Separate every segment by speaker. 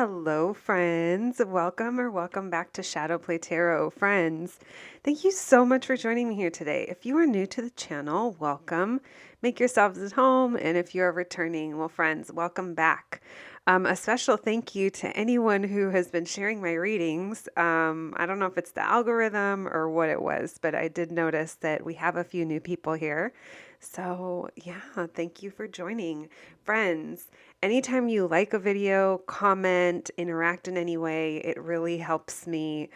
Speaker 1: Hello, friends. Welcome back to Shadow Play Tarot. Friends, thank you so much for joining me here today. If you are new to the channel, welcome. Make yourselves at home. And if you are returning, well, friends, welcome back. A special thank you to anyone who has been sharing my readings. I don't know if it's the algorithm or what it was, but I did notice that we have a few new people here. So yeah, thank you for joining. Friends, anytime you like a video, comment, interact in any way, it really helps me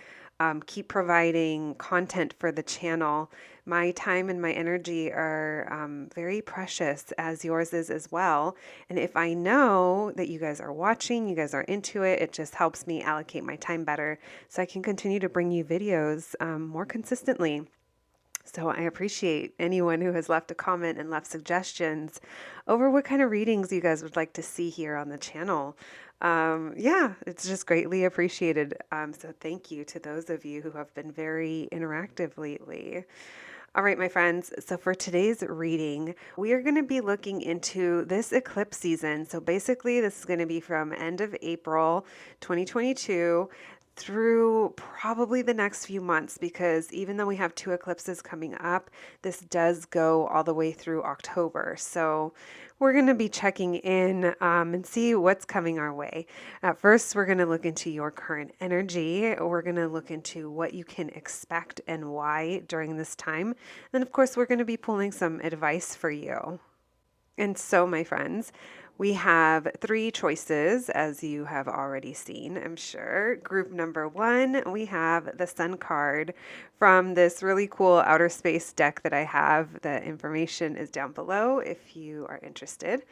Speaker 1: keep providing content for the channel. My time and my energy are very precious, as yours is as well. And if I know that you guys are watching, you guys are into it, it just helps me allocate my time better so I can continue to bring you videos more consistently. So I appreciate anyone who has left a comment and left suggestions over what kind of readings you guys would like to see here on the channel. Yeah, it's just greatly appreciated. So thank you to those of you who have been very interactive lately. All right, my friends. So for today's reading, we are going to be looking into this eclipse season. So basically, this is going to be from end of April 2022 through probably the next few months, because even though we have two eclipses coming up, this does go all the way through October. So we're going to be checking in and see what's coming our way. At first, we're going to look into your current energy. We're going to look into what you can expect and why during this time. Then, of course, we're going to be pulling some advice for you. And so, my friends, we have three choices, as you have already seen, I'm sure. Group number one, we have the Sun card from this really cool outer space deck that I have. The information is down below if you are interested.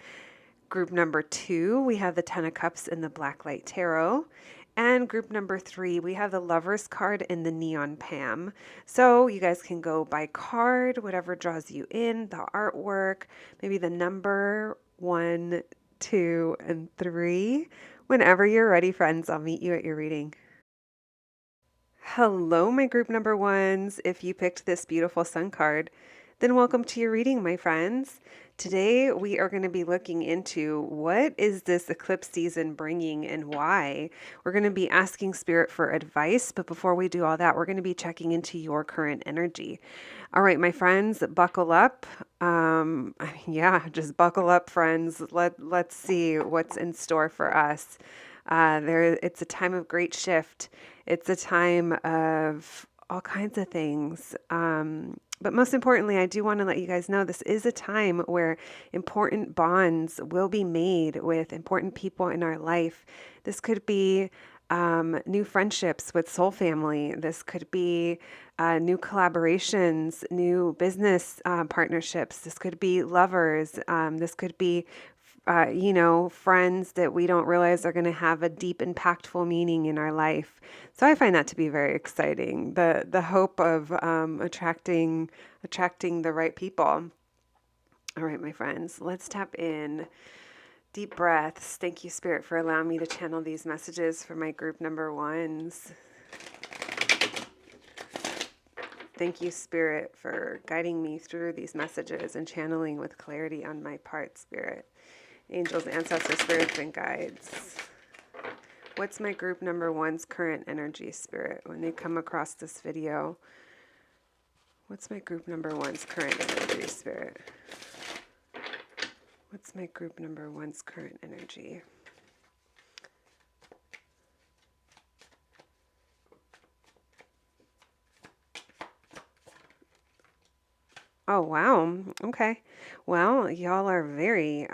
Speaker 1: Group number two, we have the Ten of Cups in the Blacklight Tarot. And group number three, we have the Lover's card in the Neon Pam. So you guys can go by card, whatever draws you in, the artwork, maybe the number 1, 2, and 3. Whenever you're ready, friends, I'll meet you at your reading. Hello, my group number ones. If you picked this beautiful Sun card, then welcome to your reading, my friends. Today, we are going to be looking into what is this eclipse season bringing and why. We're going to be asking Spirit for advice, but before we do all that, we're going to be checking into your current energy. All right, my friends, buckle up. Yeah, just buckle up, friends. Let's see what's in store for us. It's a time of great shift. It's a time of all kinds of things. But most importantly, I do want to let you guys know this is a time where important bonds will be made with important people in our life. This could be new friendships with soul family. This could be new collaborations, new business partnerships. This could be lovers. This could be friends that we don't realize are going to have a deep, impactful meaning in our life. So I find that to be very exciting. The hope of attracting the right people. All right, my friends, let's tap in. Deep breaths. Thank you, Spirit, for allowing me to channel these messages for my group number ones. Thank you, Spirit, for guiding me through these messages and channeling with clarity on my part, Spirit. Angels, ancestors, spirits, and guides. What's my group number one's current energy, Spirit, when they come across this video? What's my group number one's current energy, Spirit? What's my group number one's current energy? Oh, wow. Okay. Well, y'all are very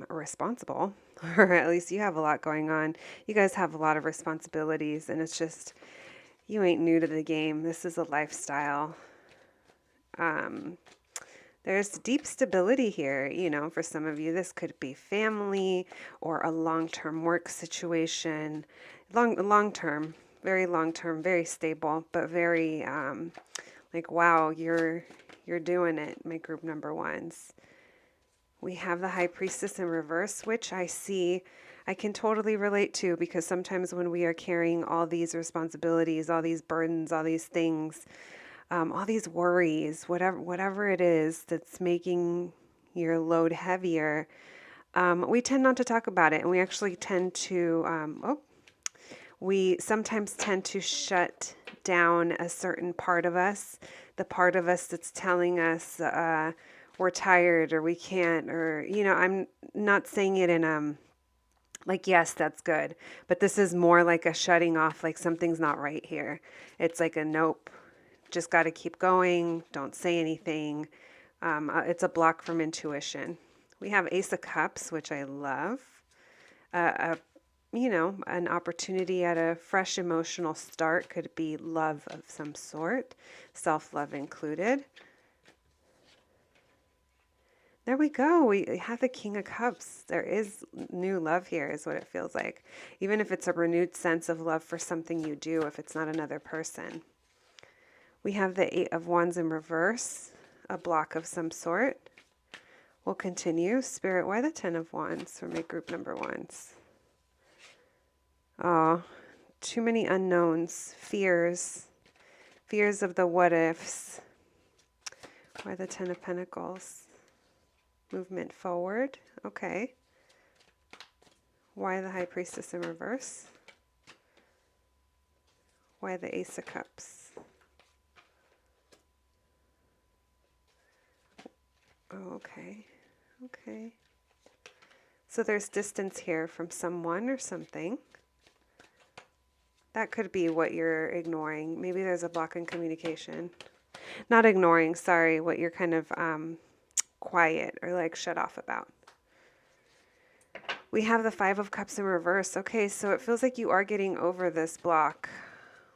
Speaker 1: responsible, or at least you have a lot going on. You guys have a lot of responsibilities, and it's just, you ain't new to the game. This is a lifestyle. There's deep stability here. For some of you, this could be family or a long-term work situation. Long-term, very long-term, very stable, but very wow, you're doing it, my group number ones. We have the High Priestess in reverse, which I can totally relate to, because sometimes when we are carrying all these responsibilities, all these burdens, all these things, all these worries, whatever it is that's making your load heavier, we tend not to talk about it, and we actually tend to, We sometimes tend to shut down a certain part of us, the part of us that's telling us we're tired or we can't, or, I'm not saying it in like, yes, that's good, but this is more like a shutting off, like something's not right here. It's like a nope, just got to keep going, don't say anything. It's a block from intuition. We have Ace of Cups, which I love. An opportunity at a fresh emotional start could be love of some sort, self-love included. There we go. We have the King of Cups. There is new love here, is what it feels like. Even if it's a renewed sense of love for something you do, if it's not another person. We have the Eight of Wands in reverse, a block of some sort. We'll continue. Spirit, why the 10 of Wands for my group number ones? Oh, too many unknowns, fears of the what ifs. Why the 10 of Pentacles? Movement forward. Okay. Why the High Priestess in reverse? Why the Ace of Cups? Oh, okay. Okay. So there's distance here from someone or something. That could be what you're ignoring. Maybe there's a block in communication. Not ignoring, sorry, what you're kind of quiet or like shut off about. We have the Five of Cups in reverse. Okay, so it feels like you are getting over this block.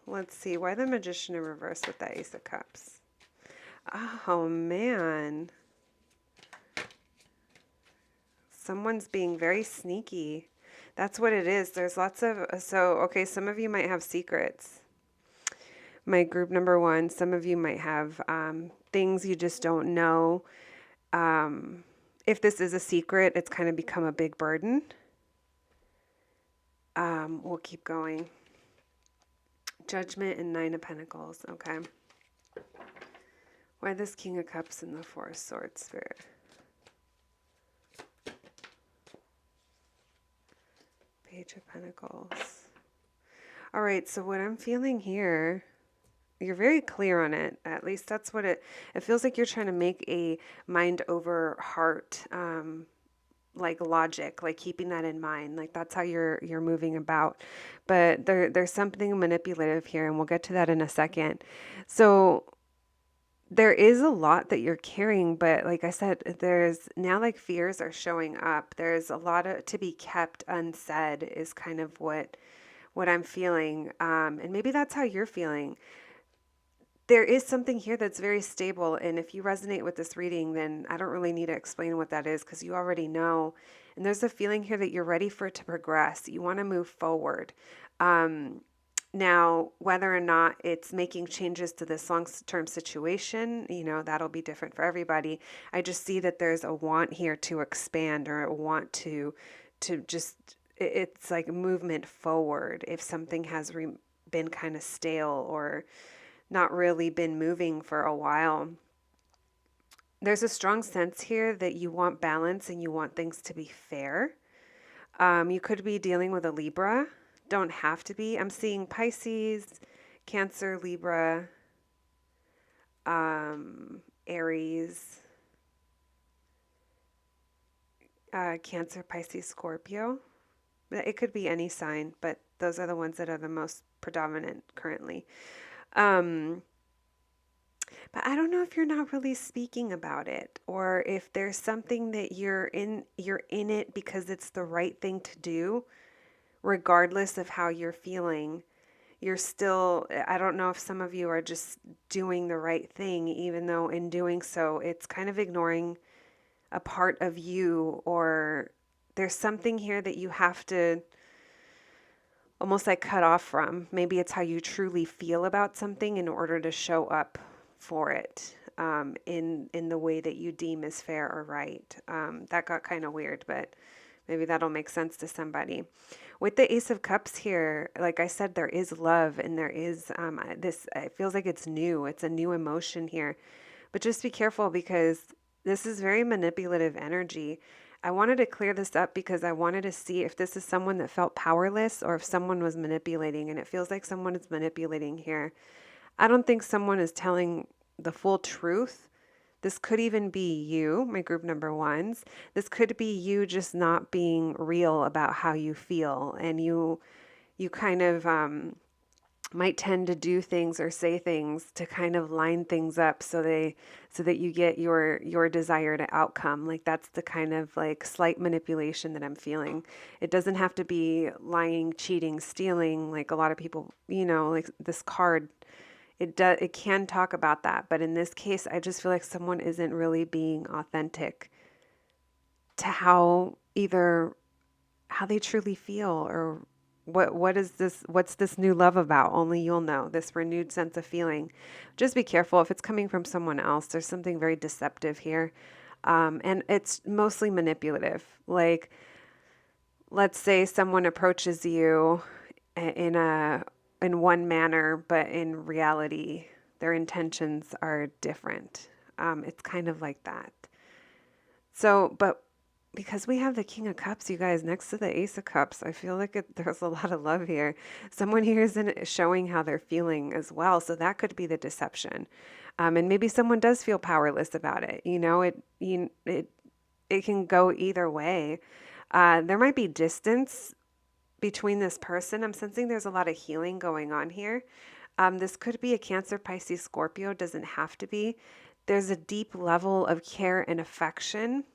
Speaker 1: Let's see, why the Magician in reverse with the Ace of Cups? Oh, man. Someone's being very sneaky. That's what it is. There's lots of, okay, some of you might have secrets. My group number one, some of you might have things you just don't know. If this is a secret, it's kind of become a big burden. We'll keep going. Judgment and Nine of Pentacles. Okay. Why this King of Cups and the Four of Swords, Spirit? Page of Pentacles. All right, so what I'm feeling here, you're very clear on it. At least that's what it feels like. You're trying to make a mind over heart, like logic, like keeping that in mind. Like that's how you're moving about. But there's something manipulative here, and we'll get to that in a second. So there is a lot that you're carrying, but like I said, there's now like fears are showing up. There's a lot to be kept unsaid is kind of what I'm feeling. And maybe that's how you're feeling. There is something here that's very stable. And if you resonate with this reading, then I don't really need to explain what that is because you already know. And there's a feeling here that you're ready for it to progress. You want to move forward. Now, whether or not it's making changes to this long-term situation, that'll be different for everybody. I just see that there's a want here to expand or a want to just, it's like movement forward. If something has been kind of stale or not really been moving for a while, there's a strong sense here that you want balance and you want things to be fair. You could be dealing with a Libra. Don't have to be. I'm seeing Pisces, Cancer, Libra, Aries, Cancer, Pisces, Scorpio. It could be any sign, but those are the ones that are the most predominant currently. But I don't know if you're not really speaking about it, or if there's something that you're in it because it's the right thing to do. Regardless of how you're feeling, you're still, I don't know if some of you are just doing the right thing, even though in doing so, it's kind of ignoring a part of you, or there's something here that you have to almost like cut off from. Maybe it's how you truly feel about something in order to show up for it in the way that you deem is fair or right. That got kind of weird, but maybe that'll make sense to somebody. With the Ace of Cups here, like I said, there is love and there is this, it feels like it's new. It's a new emotion here. But just be careful because this is very manipulative energy. I wanted to clear this up because I wanted to see if this is someone that felt powerless or if someone was manipulating, and it feels like someone is manipulating here. I don't think someone is telling the full truth. This could even be you, my group number ones. This could be you just not being real about how you feel, and you kind of might tend to do things or say things to kind of line things up so that you get your desired outcome. Like that's the kind of like slight manipulation that I'm feeling. It doesn't have to be lying, cheating, stealing, like a lot of people, like this card, it can talk about that, but in this case I just feel like someone isn't really being authentic to either how they truly feel, or what's this new love about. Only you'll know, this renewed sense of feeling. Just be careful if it's coming from someone else. There's something very deceptive here, and it's mostly manipulative. Like, let's say someone approaches you in one manner, but in reality their intentions are different. It's kind of like that. So, but because we have the King of Cups, you guys, next to the Ace of Cups, I feel like there's a lot of love here. Someone here isn't showing how they're feeling as well, so that could be the deception. And maybe someone does feel powerless about it. It can go either way. There might be distance between this person. I'm sensing there's a lot of healing going on here. This could be a Cancer, Pisces, Scorpio. Doesn't have to be. There's a deep level of care and affection.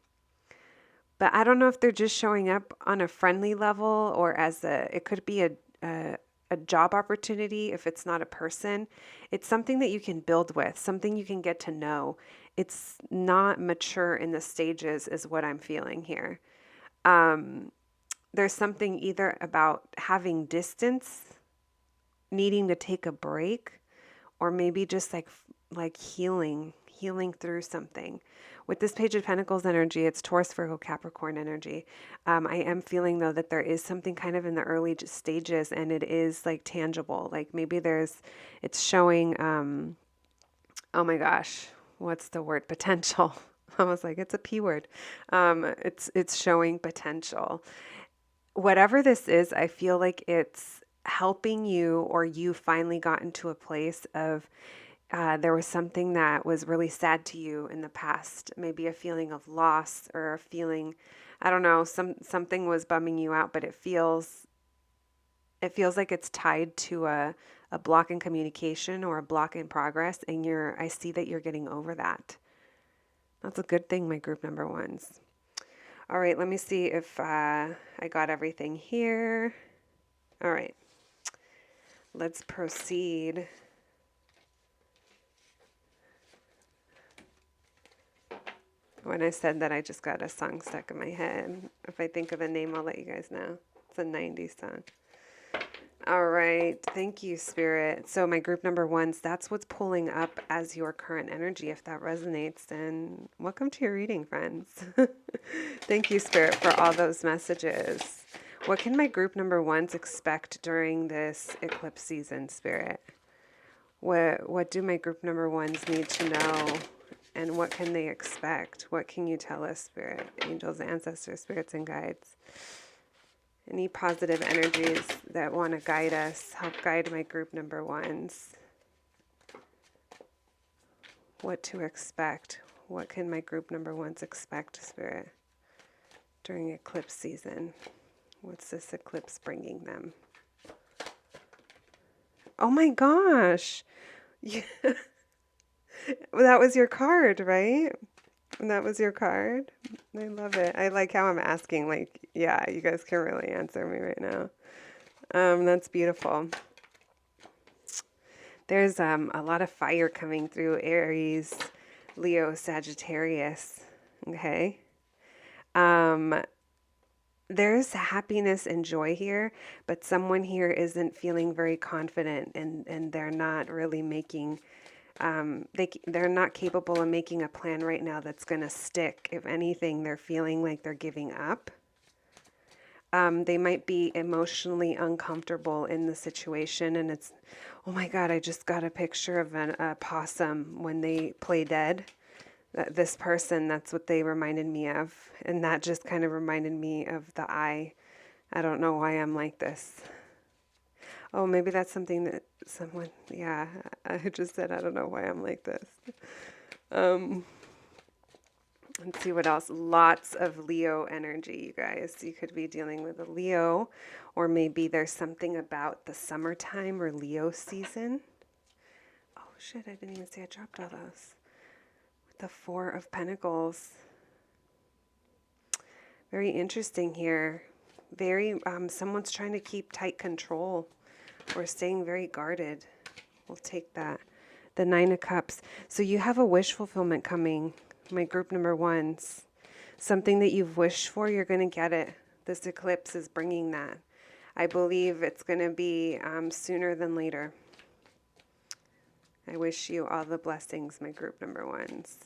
Speaker 1: But I don't know if they're just showing up on a friendly level or it could be a job opportunity if it's not a person. It's something that you can build with, something you can get to know. It's not mature in the stages is what I'm feeling here. There's something either about having distance, needing to take a break, or maybe just like healing through something. With this Page of Pentacles energy, it's Taurus, Virgo, Capricorn energy. I am feeling, though, that there is something kind of in the early stages, and it is like tangible. Like maybe it's showing, oh my gosh, what's the word? Potential. I was like, it's a P word. It's showing potential. Whatever this is, I feel like it's helping you, or you finally got into a place of there was something that was really sad to you in the past, maybe a feeling of loss or a feeling, I don't know, something was bumming you out, but it feels like it's tied to a block in communication or a block in progress, and I see that you're getting over that. That's a good thing, my group number ones. All right, let me see if I got everything here. All right, let's proceed. When I said that, I just got a song stuck in my head. If I think of a name, I'll let you guys know. It's a 90s song. All right. Thank you, Spirit. So my group number ones, that's what's pulling up as your current energy. If that resonates, then welcome to your reading, friends. Thank you, Spirit, for all those messages. What can my group number ones expect during this eclipse season, Spirit? What do my group number ones need to know? And what can they expect? What can you tell us, Spirit, angels, ancestors, spirits, and guides? Any positive energies that want to guide us, help guide my group number ones. What to expect? What can my group number ones expect, Spirit, during eclipse season? What's this eclipse bringing them? Oh my gosh! Yeah. Well, that was your card, right? That was your card? I love it. I like how I'm asking, like, yeah, you guys can really answer me right now. That's beautiful. There's a lot of fire coming through Aries, Leo, Sagittarius, okay? There's happiness and joy here, but someone here isn't feeling very confident, and they're not really making... they're not capable of making a plan right now that's going to stick. If anything, they're feeling like they're giving up. They might be emotionally uncomfortable in the situation, and it's, oh my God, I just got a picture of a possum when they play dead. This person, that's what they reminded me of. And that just kind of reminded me of the eye. I don't know why I'm like this. Oh, maybe that's something that someone, yeah, I just said, I don't know why I'm like this. Let's see what else. Lots of Leo energy, you guys. You could be dealing with a Leo, or maybe there's something about the summertime or Leo season. Oh, shit, I didn't even say I dropped all those. With the Four of Pentacles. Very interesting here. Very, someone's trying to keep tight control or staying very guarded. We'll take that. The Nine of Cups. So you have a wish fulfillment coming, my group number ones. Something that you've wished for, you're going to get it. This eclipse is bringing that. I believe it's going to be sooner than later. I wish you all the blessings, my group number ones.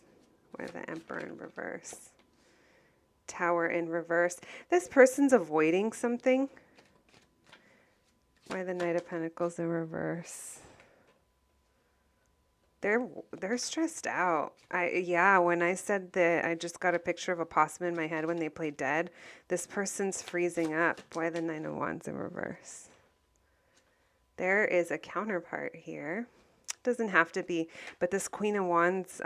Speaker 1: Where the Emperor in reverse. Tower in reverse. This person's avoiding something. Why the Knight of Pentacles in reverse? They're stressed out. Yeah, when I said that I just got a picture of a possum in my head when they play dead, this person's freezing up. Why the Nine of Wands in reverse? There is a counterpart here. Doesn't have to be, but this Queen of Wands,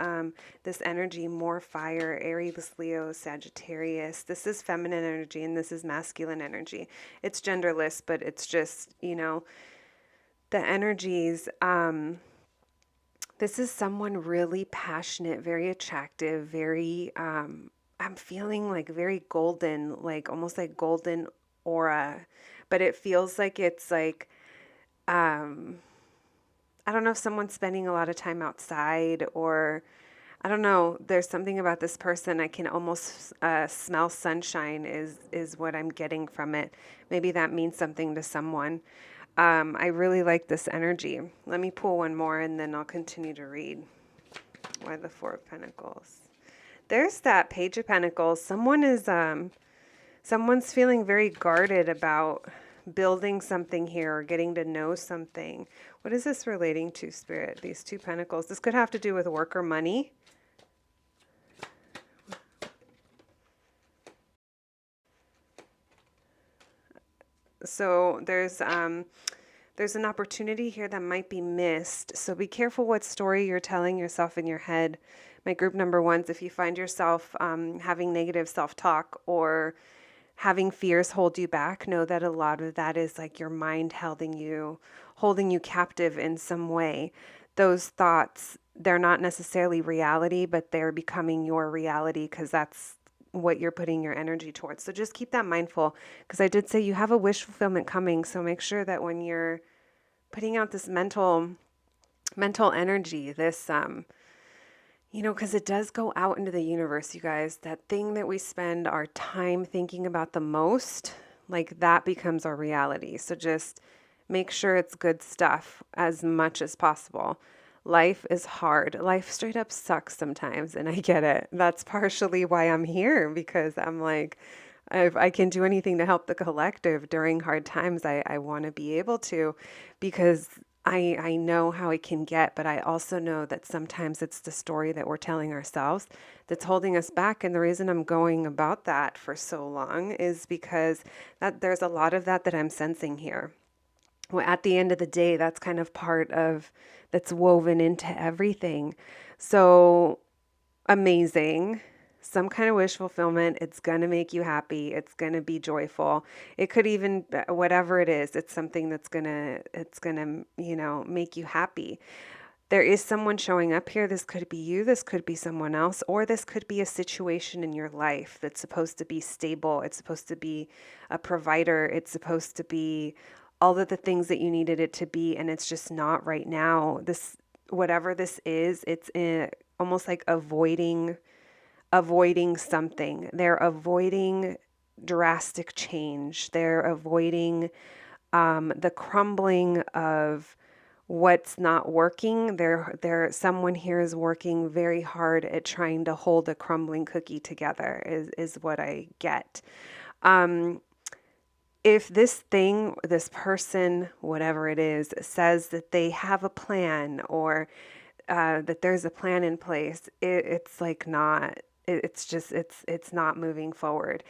Speaker 1: this energy, more fire, Aries, Leo, Sagittarius. This is feminine energy and this is masculine energy. It's genderless, but it's just, you know, the energies. This is someone really passionate, very attractive, very, I'm feeling like very golden, like almost like golden aura, but it feels like it's like, I don't know if someone's spending a lot of time outside, or I don't know. There's something about this person. I can almost smell sunshine is what I'm getting from it. Maybe that means something to someone. I really like this energy. Let me pull one more and then I'll continue to read. Why the Four of Pentacles? There's that Page of Pentacles. Someone's feeling very guarded about building something here or getting to know something. What is this relating to, Spirit? These two pentacles. This could have to do with work or money. So there's an opportunity here that might be missed. So be careful what story you're telling yourself in your head. My group number ones, if you find yourself having negative self-talk or having fears hold you back, know that a lot of that is like your mind holding you captive in some way. Those thoughts, they're not necessarily reality, but they're becoming your reality because that's what you're putting your energy towards. So just keep that mindful, because I did say you have a wish fulfillment coming. So make sure that when you're putting out this mental energy, this you know, because it does go out into the universe, you guys. That thing that we spend our time thinking about the most, like that becomes our reality. So just make sure it's good stuff as much as possible. Life is hard. Life straight up sucks sometimes, and I get it. That's partially why I'm here, because I'm like, if I can do anything to help the collective during hard times, I want to be able to, because I know how it can get, but I also know that sometimes it's the story that we're telling ourselves that's holding us back. And the reason I'm going about that for so long is because there's a lot of that I'm sensing here. Well, at the end of the day, that's kind of part of that's woven into everything. So amazing. Some kind of wish fulfillment. It's going to make you happy. It's going to be joyful. It could even, whatever it is, it's something that's going to, you know, make you happy. There is someone showing up here. This could be you. This could be someone else, or this could be a situation in your life that's supposed to be stable. It's supposed to be a provider. It's supposed to be all of the things that you needed it to be. And it's just not right now. This, whatever this is, it's almost like avoiding something. They're avoiding drastic change. They're avoiding the crumbling of what's not working. Someone here is working very hard at trying to hold a crumbling cookie together is what I get. If this person, whatever it is, says that they have a plan, or that there's a plan in place, it's like not, it's just, it's not moving forward.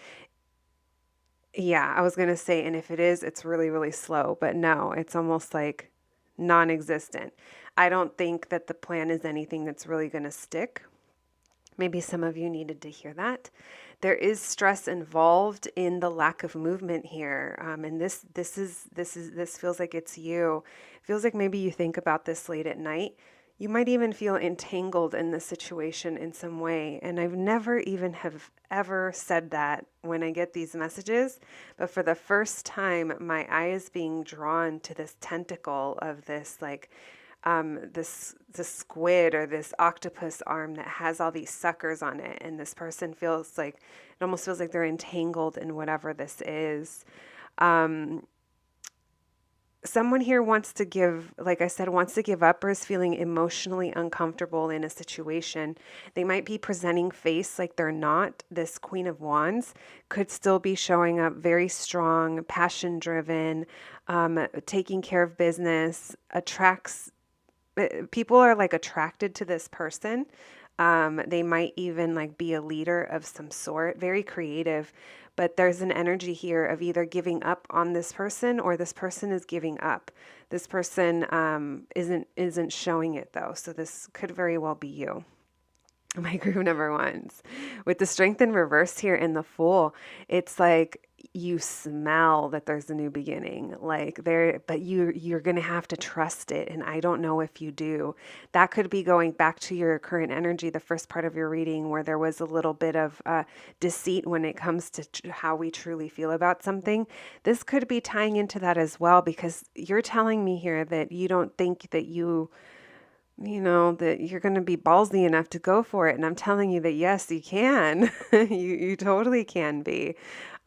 Speaker 1: Yeah, I was going to say, and if it is, it's really, really slow, but no, it's almost like non-existent. I don't think that the plan is anything that's really going to stick. Maybe some of you needed to hear that. There is stress involved in the lack of movement here, and this feels like it's you. It feels like maybe you think about this late at night. You might even feel entangled in the situation in some way. And I've never even have ever said that when I get these messages, but for the first time, my eye is being drawn to this tentacle of this like this squid or this octopus arm that has all these suckers on it, and this person feels like it almost feels like they're entangled in whatever this is. Someone here wants to give, like I said, wants to give up or is feeling emotionally uncomfortable in a situation. They might be presenting face like they're not. This Queen of Wands could still be showing up very strong, passion driven, taking care of business, attracts people are like attracted to this person. They might even like be a leader of some sort, very creative, but there's an energy here of either giving up on this person or this person is giving up. This person isn't showing it though, so this could very well be you. My group number ones. With the Strength in reverse here in the Fool, it's like you smell that there's a new beginning. Like there, but you're gonna have to trust it. And I don't know if you do. That could be going back to your current energy, the first part of your reading, where there was a little bit of deceit when it comes to how we truly feel about something. This could be tying into that as well, because you're telling me here that you don't think that that you're going to be ballsy enough to go for it. And I'm telling you that, yes, you can. you totally can be.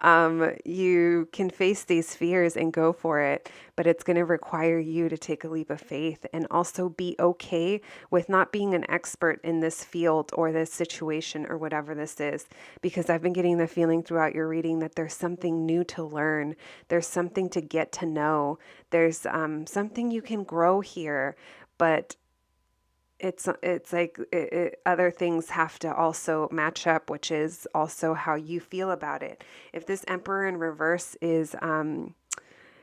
Speaker 1: You can face these fears and go for it, but it's going to require you to take a leap of faith and also be okay with not being an expert in this field or this situation or whatever this is, because I've been getting the feeling throughout your reading that there's something new to learn. There's something to get to know. There's something you can grow here, but it's like other things have to also match up, which is also how you feel about it. If this Emperor in reverse is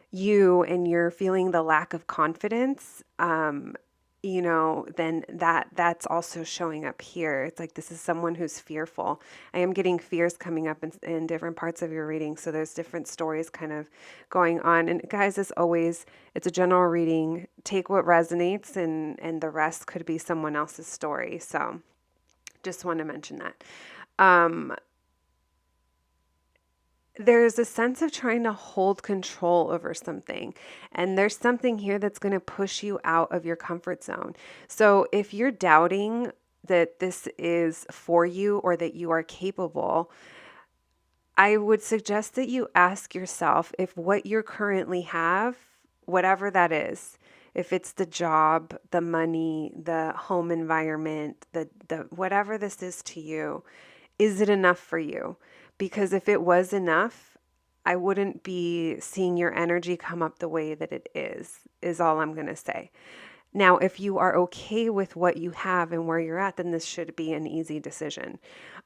Speaker 1: you and you're feeling the lack of confidence, then that's also showing up here. It's like this is someone who's fearful. I am getting fears coming up in different parts of your reading. So there's different stories kind of going on. And guys, as always, it's a general reading. Take what resonates and the rest could be someone else's story. So just want to mention that. There's a sense of trying to hold control over something. And there's something here that's going to push you out of your comfort zone. So if you're doubting that this is for you or that you are capable, I would suggest that you ask yourself if what you currently have, whatever that is, if it's the job, the money, the home environment, the whatever this is to you, is it enough for you? Because if it was enough, I wouldn't be seeing your energy come up the way that it is all I'm going to say. Now, if you are okay with what you have and where you're at, then this should be an easy decision.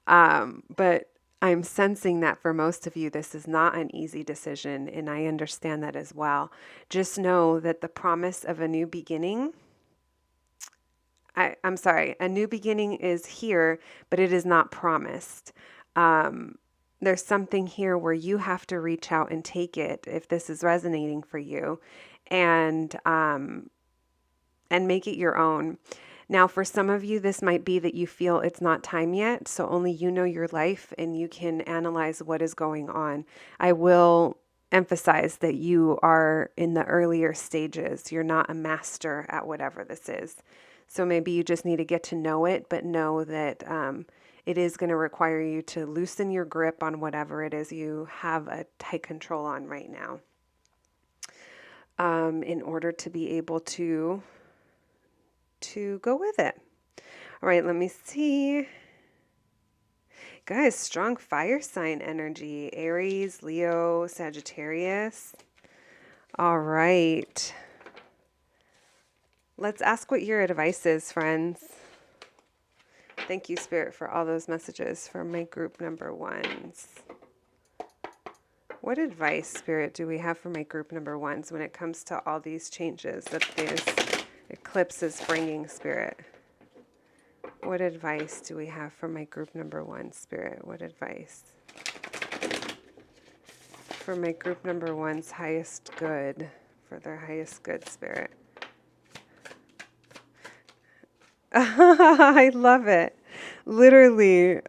Speaker 1: But I'm sensing that for most of you, this is not an easy decision, and I understand that as well. Just know that the promise of a new beginning, I'm sorry, a new beginning is here, but it is not promised. There's something here where you have to reach out and take it if this is resonating for you, and make it your own. Now, for some of you, this might be that you feel it's not time yet, so only you know your life and you can analyze what is going on. I will emphasize that you are in the earlier stages. You're not a master at whatever this is. So maybe you just need to get to know it, but know that it is going to require you to loosen your grip on whatever it is you have a tight control on right now, in order to be able to go with it. All right, let me see. Guys, strong fire sign energy. Aries, Leo, Sagittarius. All right. Let's ask what your advice is, friends. Thank you, Spirit, for all those messages for my group number ones. What advice, Spirit, do we have for my group number ones when it comes to all these changes that this eclipse is bringing, Spirit? What advice do we have for my group number one, Spirit? What advice? For my group number one's highest good, for their highest good, Spirit. I love it. Literally,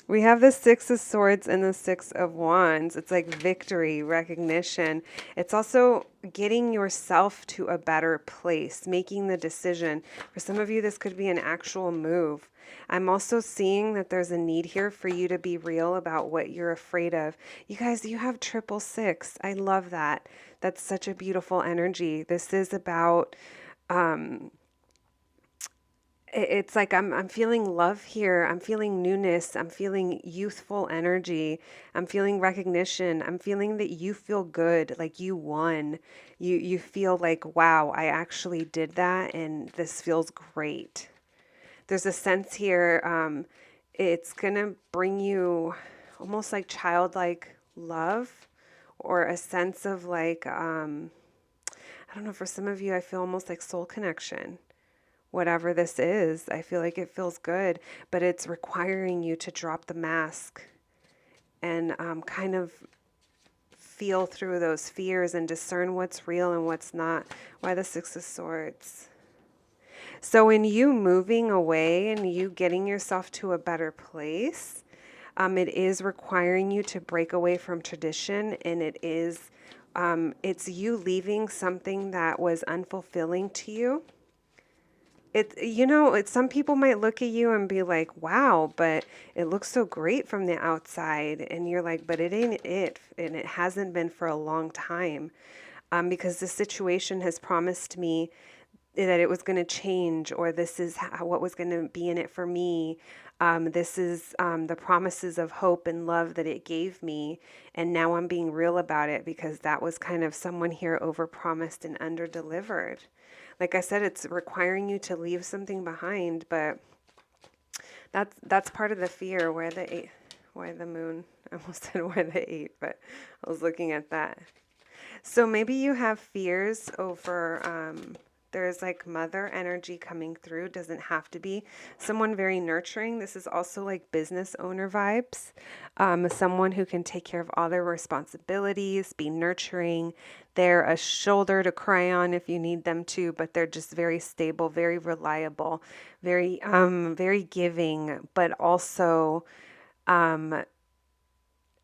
Speaker 1: we have the Six of Swords and the Six of Wands. It's like victory, recognition. It's also getting yourself to a better place, making the decision. For some of you, this could be an actual move. I'm also seeing that there's a need here for you to be real about what you're afraid of. You guys, you have 666. I love that. That's such a beautiful energy. This is about... it's like I'm feeling love here. I'm feeling newness. I'm feeling youthful energy. I'm feeling recognition. I'm feeling that you feel good, like you won. You feel like, wow, I actually did that and this feels great. There's a sense here, it's going to bring you almost like childlike love, or a sense of like, I don't know, for some of you, I feel almost like soul connection. Whatever this is, I feel like it feels good, but it's requiring you to drop the mask and kind of feel through those fears and discern what's real and what's not. Why the Six of Swords? So in you moving away and you getting yourself to a better place, it is requiring you to break away from tradition, and it is, it's you leaving something that was unfulfilling to you. Some people might look at you and be like, wow, but it looks so great from the outside. And you're like, but it ain't it. And it hasn't been for a long time, because the situation has promised me that it was going to change, or this is what was going to be in it for me. This is the promises of hope and love that it gave me. And now I'm being real about it, because that was kind of someone here overpromised and underdelivered. Like I said, it's requiring you to leave something behind, but that's part of the fear. Why the moon? I almost said why the 8, but I was looking at that. So maybe you have fears over, there's like mother energy coming through. Doesn't have to be someone very nurturing. This is also like business owner vibes. Someone who can take care of all their responsibilities, be nurturing. They're a shoulder to cry on if you need them to, but they're just very stable, very reliable, very, very giving, but also,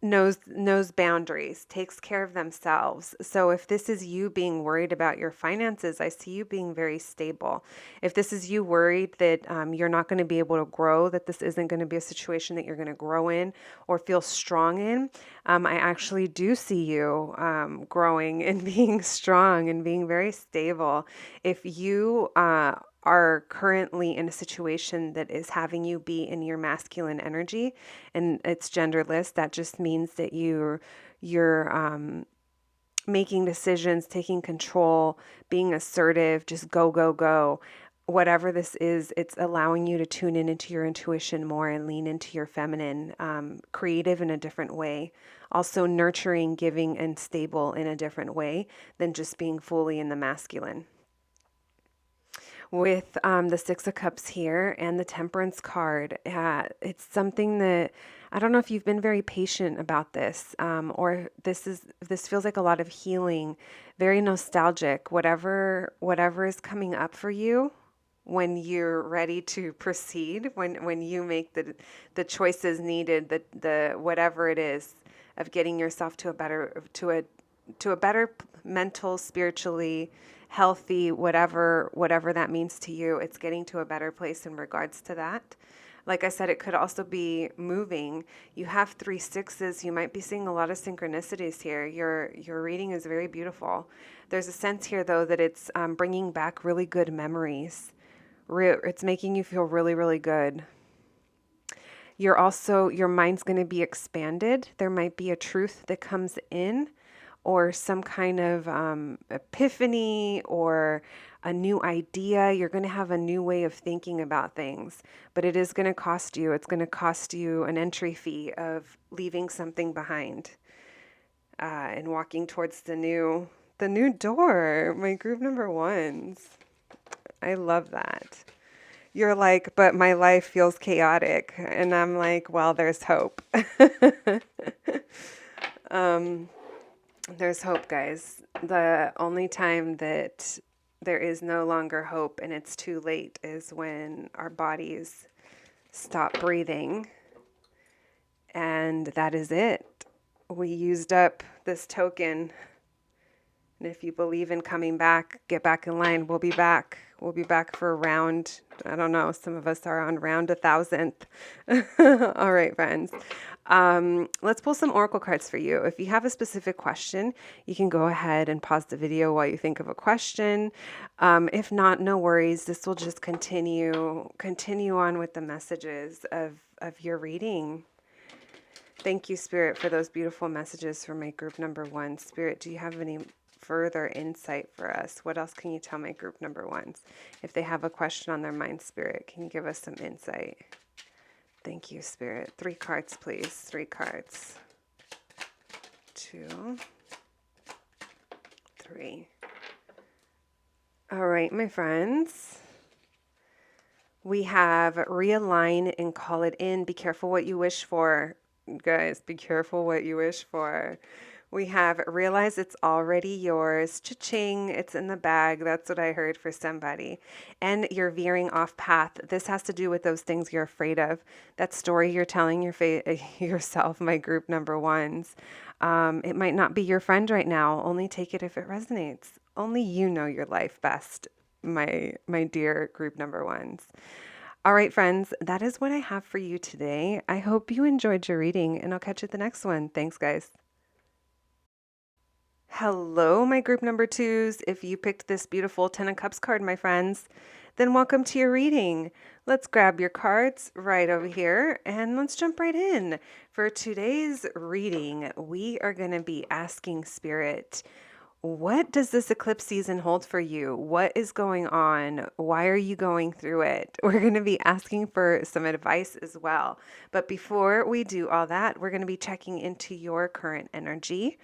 Speaker 1: knows boundaries, takes care of themselves. So if this is you being worried about your finances, I see you being very stable. If this is you worried that you're not going to be able to grow, that this isn't going to be a situation that you're going to grow in or feel strong in, I actually do see you growing and being strong and being very stable. If you are currently in a situation that is having you be in your masculine energy and it's genderless, that just means that you're making decisions, taking control, being assertive, just go, go, go. Whatever this is, it's allowing you to tune into your intuition more and lean into your feminine, creative in a different way. Also nurturing, giving, and stable in a different way than just being fully in the masculine. With the Six of Cups here and the Temperance card, it's something that I don't know if you've been very patient about this, or this feels like a lot of healing, very nostalgic. Whatever is coming up for you, when you're ready to proceed, when you make the choices needed, the whatever it is of getting yourself to a better mental, spiritually healthy, whatever that means to you, it's getting to a better place in regards to that. Like I said, it could also be moving. You have 3 sixes. You might be seeing a lot of synchronicities here. Your reading is very beautiful. There's a sense here, though, that it's bringing back really good memories. It's making you feel really, really good. Your mind's going to be expanded. There might be a truth that comes in, or some kind of epiphany, or a new idea. You're going to have a new way of thinking about things, but it is going to cost you. It's going to cost you an entry fee of leaving something behind and walking towards the new door. My group number ones. I love that. You're like, but my life feels chaotic. And I'm like, well, there's hope. There's hope, guys. The only time that there is no longer hope and it's too late is when our bodies stop breathing. And that is it. We used up this token. And if you believe in coming back, get back in line. We'll be back. We'll be back for round, I don't know, some of us are on round 1000th. All right, friends. Let's pull some oracle cards for you. If you have a specific question, you can go ahead and pause the video while you think of a question. If not, no worries. This will just continue on with the messages of your reading. Thank you, Spirit, for those beautiful messages for my group number one. Spirit, do you have any further insight for us? What else can you tell my group number ones? If they have a question on their mind, Spirit, can you give us some insight? Thank you, Spirit. 3 cards, please. 3 cards. 2, 3. All right, my friends. We have realign and call it in. Be careful what you wish for. Guys, be careful what you wish for. We have realize it's already yours. Cha-ching, it's in the bag. That's what I heard for somebody. And you're veering off path. This has to do with those things you're afraid of. That story you're telling yourself, my group number ones. It might not be your friend right now. Only take it if it resonates. Only you know your life best, my dear group number ones. All right, friends, that is what I have for you today. I hope you enjoyed your reading, and I'll catch you at the next one. Thanks, guys. Hello, my group number twos. If you picked this beautiful 10 of Cups card, my friends, then welcome to your reading. Let's grab your cards right over here and let's jump right in. For today's reading, we are going to be asking Spirit, what does this eclipse season hold for you? What is going on? Why are you going through it? We're going to be asking for some advice as well. But before we do all that, we're going to be checking into your current energy.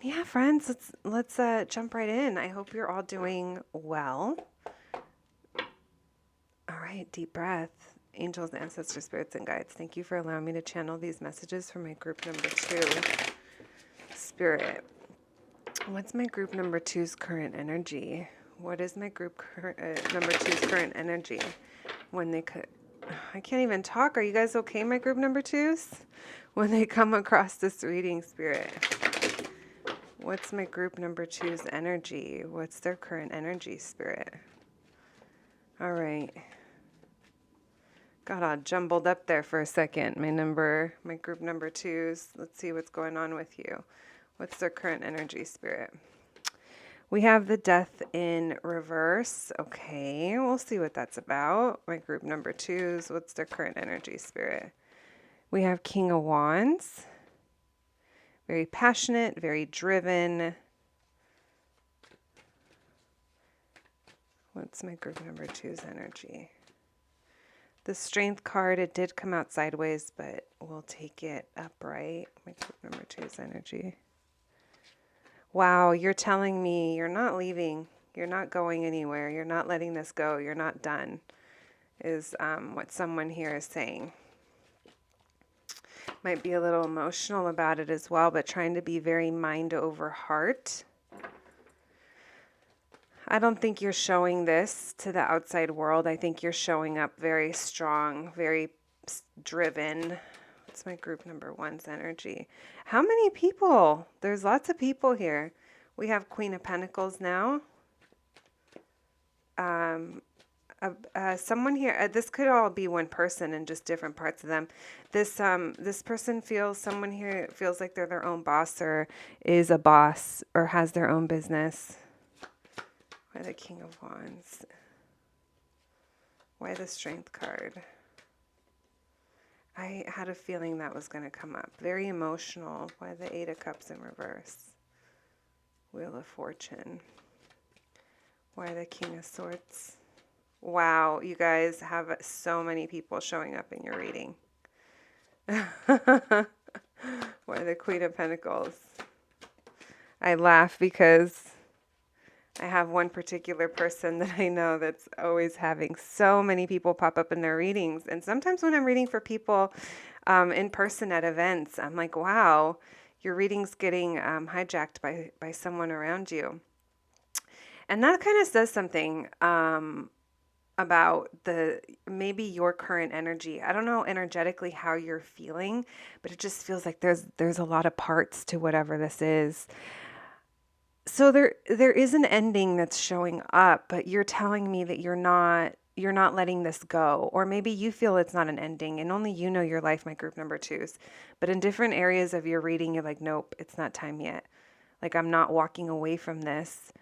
Speaker 1: Yeah, friends, let's jump right in. I hope you're all doing well. All right, deep breath. Angels, ancestors, spirits, and guides, thank you for allowing me to channel these messages for my group number 2. Spirit, what's my group number 2's current energy? What is my group number 2's current energy when they could? I can't even talk. Are you guys okay, my group number 2's? When they come across this reading, Spirit. What's my group number 2's energy? What's their current energy, Spirit? All right. Got all jumbled up there for a second. My group number 2's. Let's see what's going on with you. What's their current energy, Spirit? We have the Death in reverse. Okay, we'll see what that's about. My group number 2's. What's their current energy, Spirit? We have King of Wands. Very passionate, very driven. What's my group number 2's energy? The Strength card, it did come out sideways, but we'll take it upright. My group number 2's energy. Wow, you're telling me you're not leaving. You're not going anywhere. You're not letting this go. You're not done, is what someone here is saying. Might be a little emotional about it as well, but trying to be very mind over heart. I don't think you're showing this to the outside world. I think you're showing up very strong, very driven. What's my group number 1's energy? How many people? There's lots of people here. We have Queen of Pentacles now. Someone here, this could all be one person and just different parts of them. This person feels, someone here feels like they're their own boss or is a boss or has their own business. Why the King of Wands? Why the Strength card? I had a feeling that was going to come up. Very emotional. Why the 8 of Cups in reverse? Wheel of Fortune. Why the King of Swords? Wow, you guys have so many people showing up in your reading. Why the Queen of Pentacles? I laugh because I have one particular person that I know that's always having so many people pop up in their readings. And sometimes when I'm reading for people in person at events, I'm like, wow, your reading's getting hijacked by someone around you. And that kind of says something about maybe your current energy. I don't know energetically how you're feeling, but it just feels like there's a lot of parts to whatever this is. So there is an ending that's showing up, but you're telling me that you're not letting this go. Or maybe you feel it's not an ending and only you know your life, my group number twos. But in different areas of your reading, you're like, nope, it's not time yet. Like, I'm not walking away from this.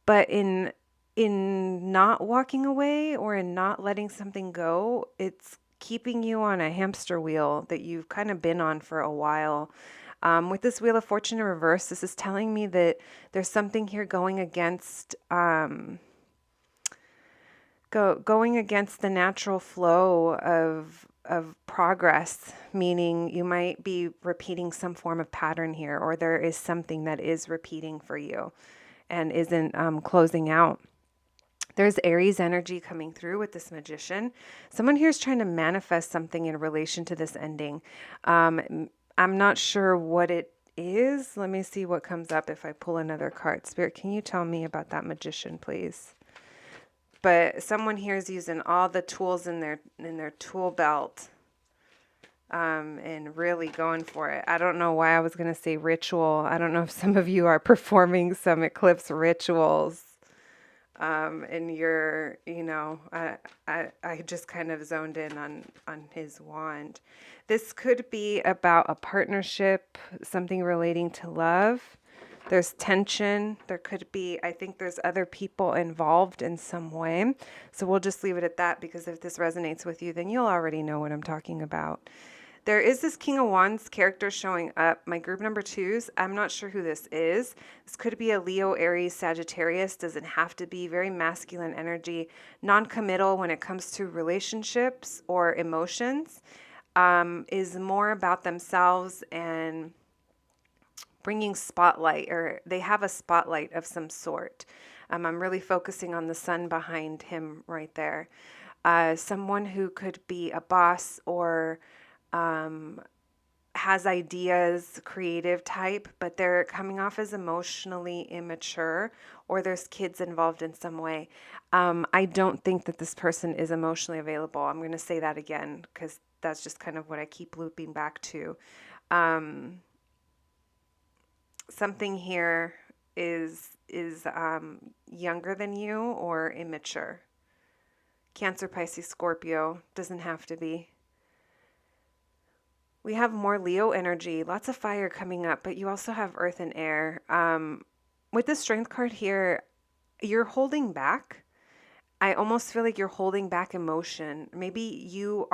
Speaker 1: But in not walking away or in not letting something go, it's keeping you on a hamster wheel that you've kind of been on for a while. With this Wheel of Fortune in reverse, this is telling me that there's something here going against going against the natural flow of progress, meaning you might be repeating some form of pattern here, or there is something that is repeating for you and isn't closing out. There's Aries energy coming through with this Magician. Someone here is trying to manifest something in relation to this ending. I'm not sure what it is. Let me see what comes up if I pull another card. Spirit, can you tell me about that Magician, please? But someone here is using all the tools in their tool belt and really going for it. I don't know why I was going to say ritual. I don't know if some of you are performing some eclipse rituals. And you're, I just kind of zoned in on his wand. This could be about a partnership, something relating to love. There's tension. There could be, I think there's other people involved in some way. So we'll just leave it at that, because if this resonates with you, then you'll already know what I'm talking about. There is this King of Wands character showing up. My group number twos, I'm not sure who this is. This could be a Leo, Aries, Sagittarius. Doesn't have to be. Very masculine energy. Non-committal when it comes to relationships or emotions. Is more about themselves and bringing spotlight, or they have a spotlight of some sort. I'm really focusing on the sun behind him right there. Someone who could be a boss or has ideas, creative type, but they're coming off as emotionally immature, or there's kids involved in some way. I don't think that this person is emotionally available. I'm going to say that again, because that's just kind of what I keep looping back to. Something here is younger than you or immature. Cancer, Pisces, Scorpio, doesn't have to be. We have more Leo energy, lots of fire coming up, but you also have earth and air. With the Strength card here, you're holding back. I almost feel like you're holding back emotion. Maybe you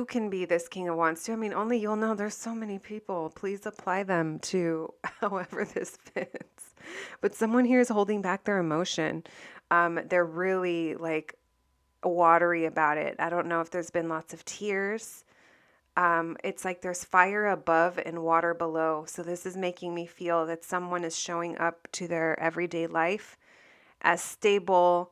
Speaker 1: can be this King of Wands too. I mean, only you'll know. There's so many people. Please apply them to however this fits. But someone here is holding back their emotion. They're really like watery about it. I don't know if there's been lots of tears. It's like there's fire above and water below. So this is making me feel that someone is showing up to their everyday life as stable,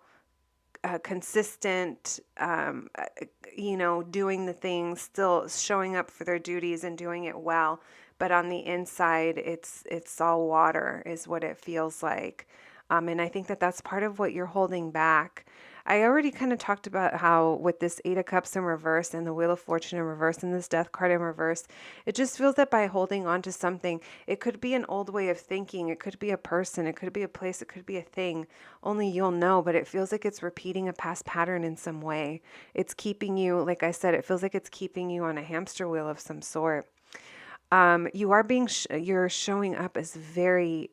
Speaker 1: consistent, doing the things, still showing up for their duties and doing it well. But on the inside, it's all water is what it feels like. And I think that that's part of what you're holding back. I already kind of talked about how with this Eight of Cups in reverse and the Wheel of Fortune in reverse and this Death card in reverse, it just feels that by holding on to something, it could be an old way of thinking, it could be a person, it could be a place, it could be a thing. Only you'll know, but it feels like it's repeating a past pattern in some way. It's keeping you, like I said, it feels like it's keeping you on a hamster wheel of some sort. You're showing up as very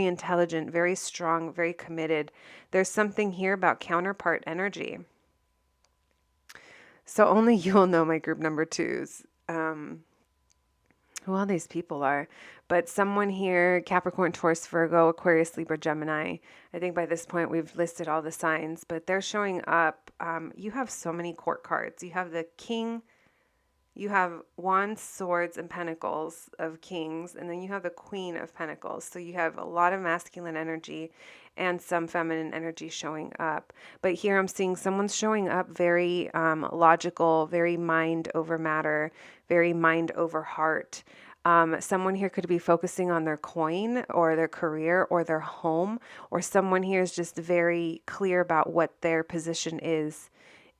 Speaker 1: intelligent, very strong, very committed. There's something here about counterpart energy. So only you'll know, my group number twos. who all these people are, but someone here, Capricorn, Taurus, Virgo, Aquarius, Libra, Gemini. I think by this point we've listed all the signs, but they're showing up. You have so many court cards. You have the King, you have Wands, Swords, and Pentacles of Kings, and then you have the Queen of Pentacles. So you have a lot of masculine energy and some feminine energy showing up. But here I'm seeing someone's showing up very logical, very mind over matter, very mind over heart. Someone here could be focusing on their coin or their career or their home, or someone here is just very clear about what their position is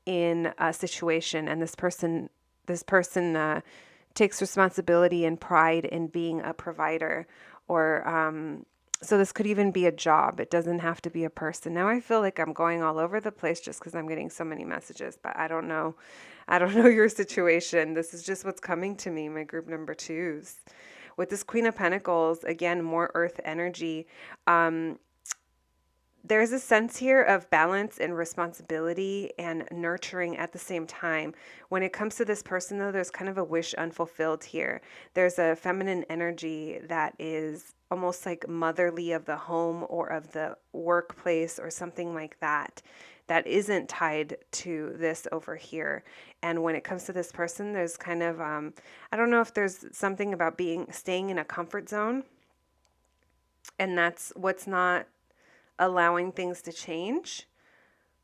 Speaker 1: in a situation, and this person takes responsibility and pride in being a provider, or so this could even be a job. It doesn't have to be a person. Now I feel like I'm going all over the place just because I'm getting so many messages, but I don't know your situation. This is just what's coming to me, my group number 2s. With this Queen of Pentacles, again, more earth energy. There's a sense here of balance and responsibility and nurturing at the same time. When it comes to this person, though, there's kind of a wish unfulfilled here. There's a feminine energy that is almost like motherly of the home or of the workplace or something like that, that isn't tied to this over here. And when it comes to this person, there's kind of, I don't know if there's something about staying in a comfort zone, and that's what's not allowing things to change,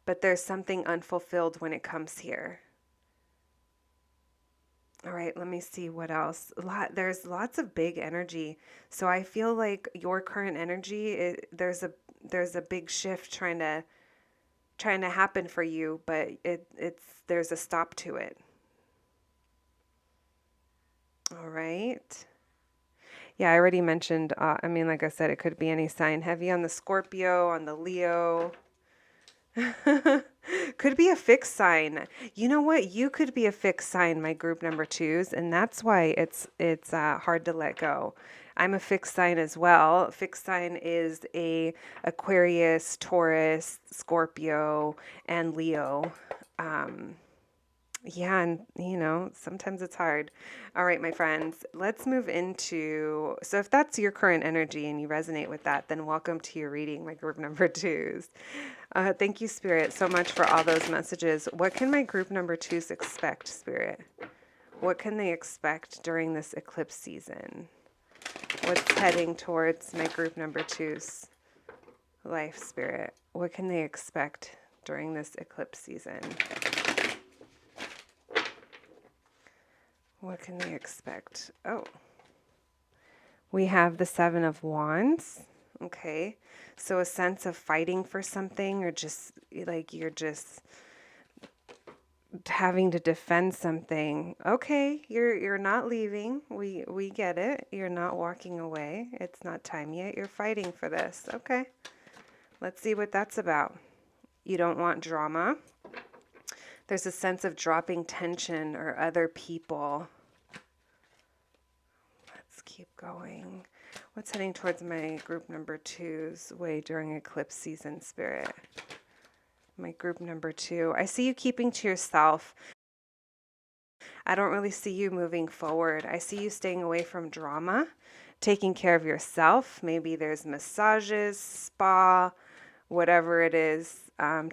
Speaker 1: but there's something unfulfilled when it comes here. All right, let me see what else. There's lots of big energy. So I feel like your current energy, there's a big shift trying to happen for you, but there's a stop to it. All right. Yeah, I already mentioned, like I said, it could be any sign. Heavy on the Scorpio, on the Leo. Could be a fixed sign. You know what? You could be a fixed sign, my group number 2s, and that's why it's hard to let go. I'm a fixed sign as well. Fixed sign is a Aquarius, Taurus, Scorpio, and Leo. Yeah, and sometimes it's hard. All right, my friends, let's move into, so if that's your current energy and you resonate with that, then welcome to your reading, my group number 2s. Thank you, Spirit, so much for all those messages. What can my group number 2s expect, Spirit? What can they expect during this eclipse season? What's heading towards my group number 2's life, Spirit? What can they expect during this eclipse season? What can they expect? Oh, we have the 7 of Wands. Okay, so a sense of fighting for something, or just like you're just having to defend something. Okay, you're not leaving. We get it. You're not walking away. It's not time yet. You're fighting for this. Okay, let's see what that's about. You don't want drama. There's a sense of dropping tension or other people. Let's keep going. What's heading towards my group number 2's way during eclipse season, Spirit? My group number 2. I see you keeping to yourself. I don't really see you moving forward. I see you staying away from drama, taking care of yourself. Maybe there's massages, spa, whatever it is.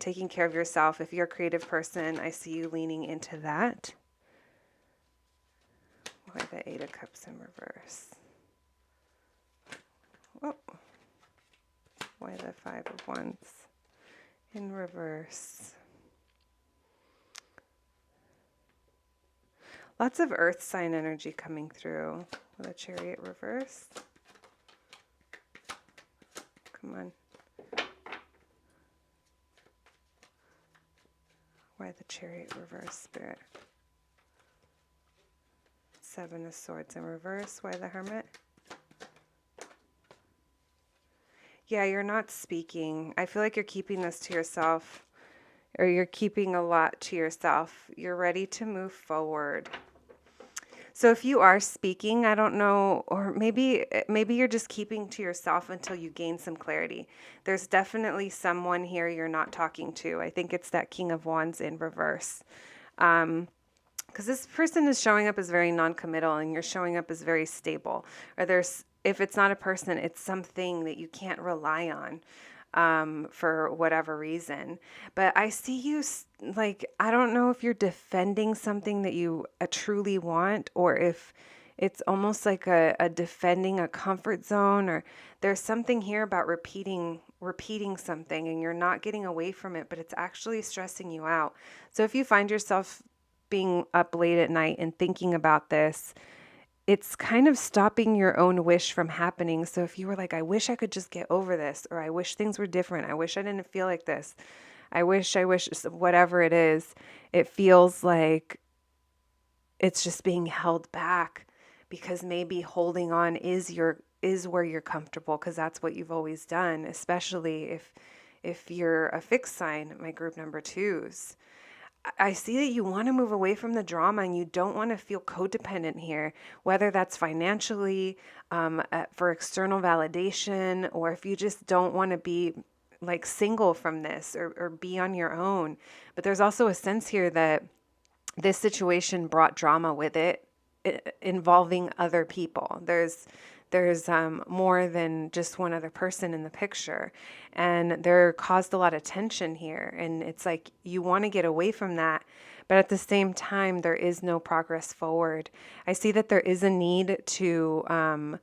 Speaker 1: Taking care of yourself. If you're a creative person, I see you leaning into that. Why the 8 of Cups in reverse? Oh. Why the 5 of Wands in reverse? Lots of earth sign energy coming through with a Chariot reverse. Come on. Why the Chariot reverse, Spirit? 7 of Swords in reverse. Why the Hermit? Yeah, you're not speaking. I feel like you're keeping this to yourself, or you're keeping a lot to yourself. You're ready to move forward. So if you are speaking, I don't know, or maybe you're just keeping to yourself until you gain some clarity. There's definitely someone here you're not talking to. I think it's that King of Wands in reverse. because this person is showing up as very non-committal and you're showing up as very stable. Or if it's not a person, it's something that you can't rely on for whatever reason. But I see you like, I don't know if you're defending something that you truly want, or if it's almost like a defending a comfort zone, or there's something here about repeating something and you're not getting away from it, but it's actually stressing you out. So if you find yourself being up late at night and thinking about this, it's kind of stopping your own wish from happening. So if you were like, I wish I could just get over this, or I wish things were different, I wish I didn't feel like this, I wish, whatever it is, it feels like it's just being held back, because maybe holding on is where you're comfortable, because that's what you've always done, especially if you're a fixed sign, my group number twos. I see that you want to move away from the drama and you don't want to feel codependent here, whether that's financially, for external validation, or if you just don't want to be like single from this, or be on your own. But there's also a sense here that this situation brought drama with it, involving other people. There's more than just one other person in the picture, and there caused a lot of tension here. And it's like you want to get away from that, but at the same time, there is no progress forward. I see that there is a need to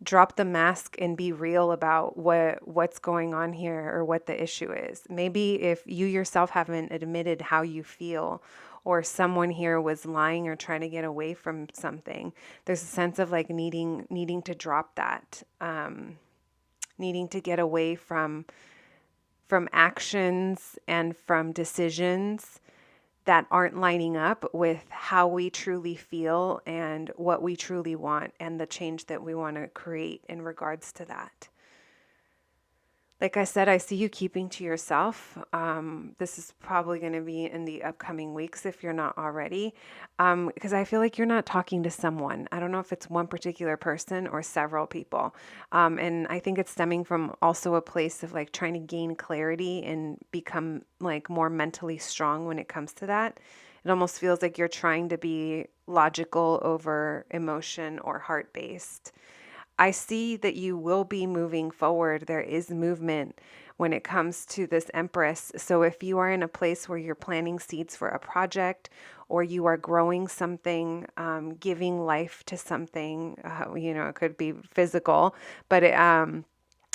Speaker 1: drop the mask and be real about what's going on here, or what the issue is. Maybe if you yourself haven't admitted how you feel, or someone here was lying or trying to get away from something, there's a sense of like needing to drop that, needing to get away from actions and from decisions that aren't lining up with how we truly feel and what we truly want, and the change that we want to create in regards to that. Like I said, I see you keeping to yourself. This is probably going to be in the upcoming weeks if you're not already, because I feel like you're not talking to someone. I don't know if it's one particular person or several people. And I think it's stemming from also a place of like trying to gain clarity and become like more mentally strong when it comes to that. It almost feels like you're trying to be logical over emotion or heart-based. I see that you will be moving forward. There is movement when it comes to this Empress. So if you are in a place where you're planting seeds for a project, or you are growing something, giving life to something, it could be physical, but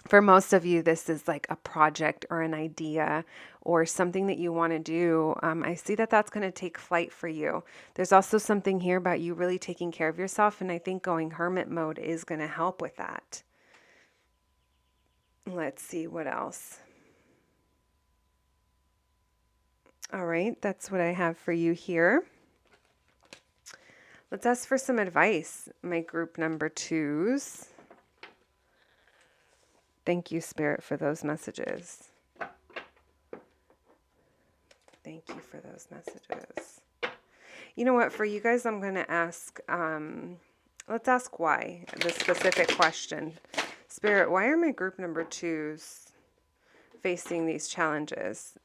Speaker 1: for most of you, this is like a project or an idea or something that you want to do. I see that that's going to take flight for you. There's also something here about you really taking care of yourself, and I think going hermit mode is going to help with that. Let's see what else. All right, that's what I have for you here. Let's ask for some advice, my group number twos. Thank you, Spirit, for those messages. Thank you for those messages. You know what? For you guys, I'm going to ask, let's ask why, the specific question. Spirit, why are my group number twos facing these challenges?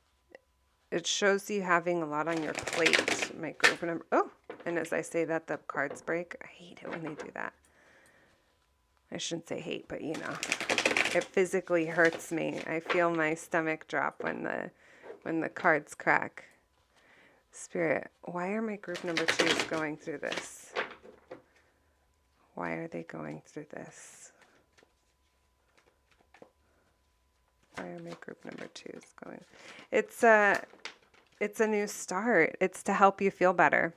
Speaker 1: It shows you having a lot on your plate, my group number. Oh, and as I say that, the cards break. I hate it when they do that. I shouldn't say hate, but it physically hurts me. I feel my stomach drop when the cards crack. Spirit, why are my group number twos going through this? Why are they going through this? Why are my group number twos going? It's a new start. It's to help you feel better.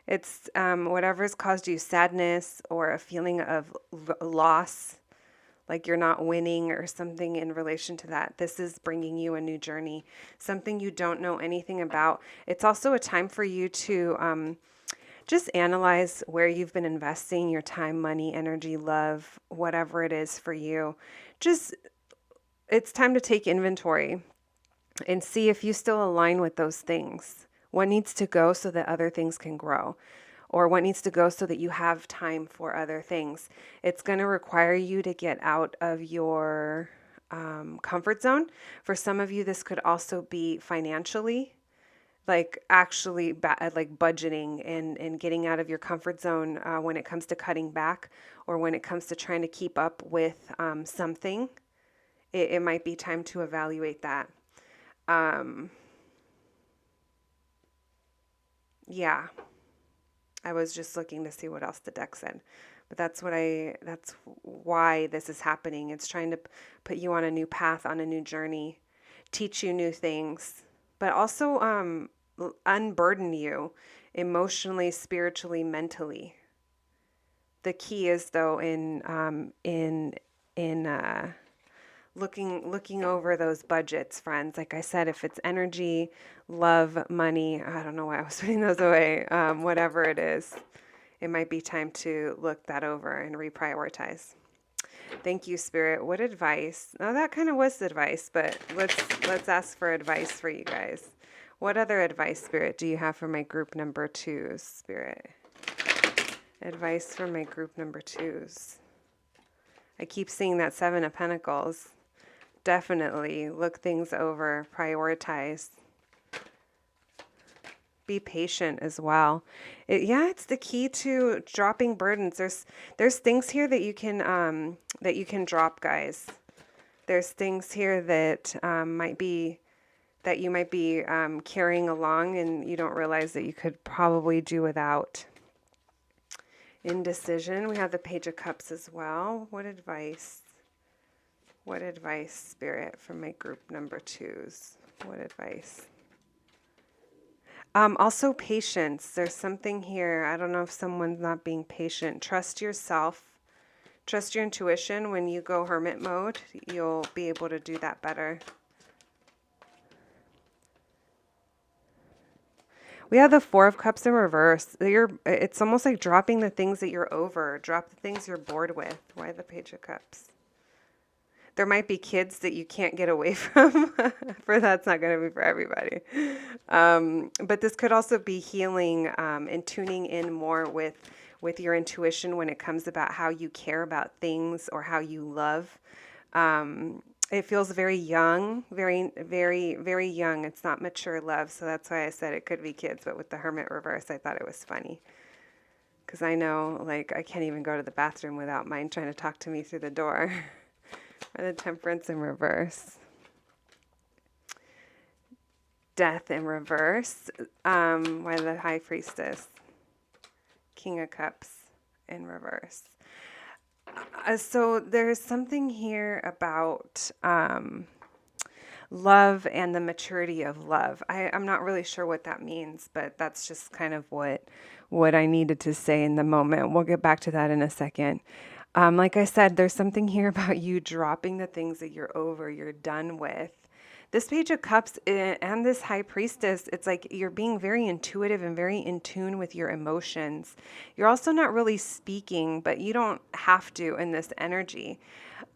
Speaker 1: It's whatever's caused you sadness or a feeling of loss, like you're not winning or something in relation to that. This is bringing you a new journey, something you don't know anything about. It's also a time for you to just analyze where you've been investing your time, money, energy, love, whatever it is for you. It's time to take inventory and see if you still align with those things. What needs to go so that other things can grow? Or what needs to go so that you have time for other things? It's going to require you to get out of your comfort zone. For some of you, this could also be financially. like actually like budgeting and getting out of your comfort zone when it comes to cutting back, or when it comes to trying to keep up with something. It might be time to evaluate that. Yeah, I was just looking to see what else the deck said. But that's why this is happening. It's trying to put you on a new path, on a new journey, teach you new things, but also unburden you emotionally, spiritually, mentally. The key is though in looking over those budgets, friends. Like I said, if it's energy, love, money, I don't know why I was putting those away. Whatever it is, it might be time to look that over and reprioritize. Thank you, Spirit. What advice? Now that kind of was advice, but let's ask for advice for you guys. What other advice, Spirit, do you have for my group number 2s, Spirit? Advice for my group number 2s. I keep seeing that 7 of Pentacles. Definitely look things over, prioritize. Be patient as well. It's the key to dropping burdens. There's things here that you can drop, guys. There's things here that you might be carrying along, and you don't realize that you could probably do without. Indecision. We have the Page of Cups as well. What advice? What advice, Spirit, from my group number 2s? What advice? Also patience. There's something here. I don't know if someone's not being patient. Trust yourself. Trust your intuition. When you go hermit mode, you'll be able to do that better. We have the 4 of Cups in reverse. It's almost like dropping the things that you're over. Drop the things you're bored with. Why the Page of Cups? There might be kids that you can't get away from. That's not going to be for everybody. But this could also be healing and tuning in more with your intuition when it comes about how you care about things or how you love. It feels very young, very, very, very young. It's not mature love. So that's why I said it could be kids. But with the Hermit reverse, I thought it was funny. Because I know, like, I can't even go to the bathroom without mine trying to talk to me through the door. Or the Temperance in reverse. Death in reverse. Why the High Priestess? King of Cups in reverse. So there's something here about love and the maturity of love. I'm not really sure what that means, but that's just kind of what I needed to say in the moment. We'll get back to that in a second. Like I said, there's something here about you dropping the things that you're over, you're done with. This Page of Cups and this High Priestess, it's like you're being very intuitive and very in tune with your emotions. You're also not really speaking, but you don't have to in this energy.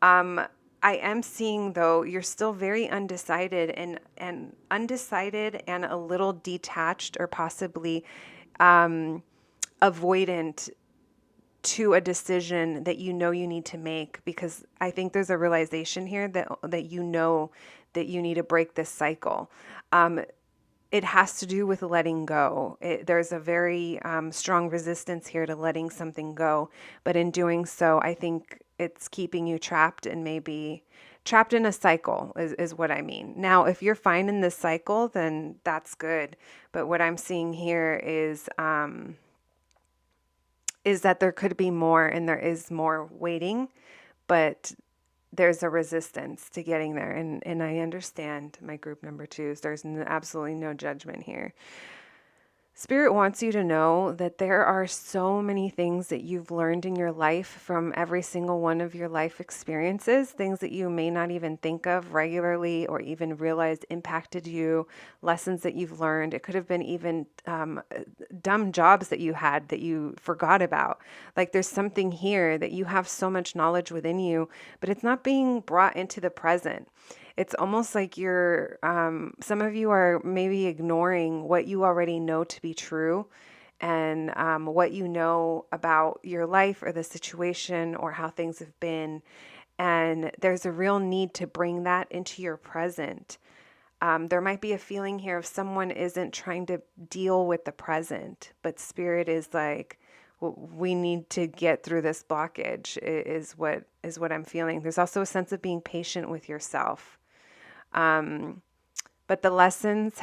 Speaker 1: I am seeing, though, you're still very undecided and a little detached, or possibly avoidant to a decision that you know you need to make, because I think there's a realization here that you know that you need to break this cycle. It has to do with letting go. There's a very strong resistance here to letting something go, but in doing so, I think it's keeping you trapped, and maybe trapped in a cycle is what I mean. Now, if you're fine in this cycle, then that's good. But what I'm seeing here is that there could be more, and there is more waiting, but there's a resistance to getting there. And I understand, my group number 2s. There's absolutely no judgment here. Spirit wants you to know that there are so many things that you've learned in your life from every single one of your life experiences, things that you may not even think of regularly or even realize impacted you, lessons that you've learned. It could have been even dumb jobs that you had that you forgot about. Like, there's something here that you have so much knowledge within you, but it's not being brought into the present. It's almost like some of you are maybe ignoring what you already know to be true, and what you know about your life or the situation or how things have been. And there's a real need to bring that into your present. There might be a feeling here of someone isn't trying to deal with the present, but spirit is like, we need to get through this blockage is what I'm feeling. There's also a sense of being patient with yourself. But the lessons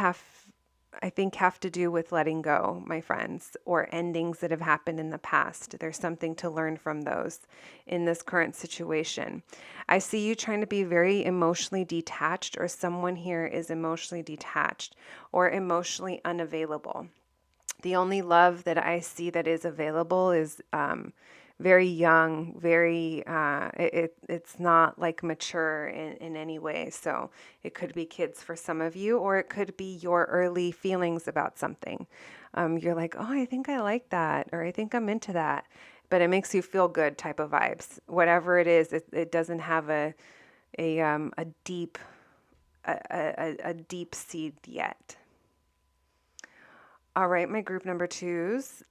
Speaker 1: I think, have to do with letting go, my friends, or endings that have happened in the past. There's something to learn from those in this current situation. I see you trying to be very emotionally detached, or someone here is emotionally detached or emotionally unavailable. The only love that I see that is available is very young, very, it's not like mature in any way. So it could be kids for some of you, or it could be your early feelings about something. You're like, oh, I think I like that, or I think I'm into that, but it makes you feel good type of vibes. Whatever it is, it doesn't have a deep, a deep seed yet. All right, my group number twos.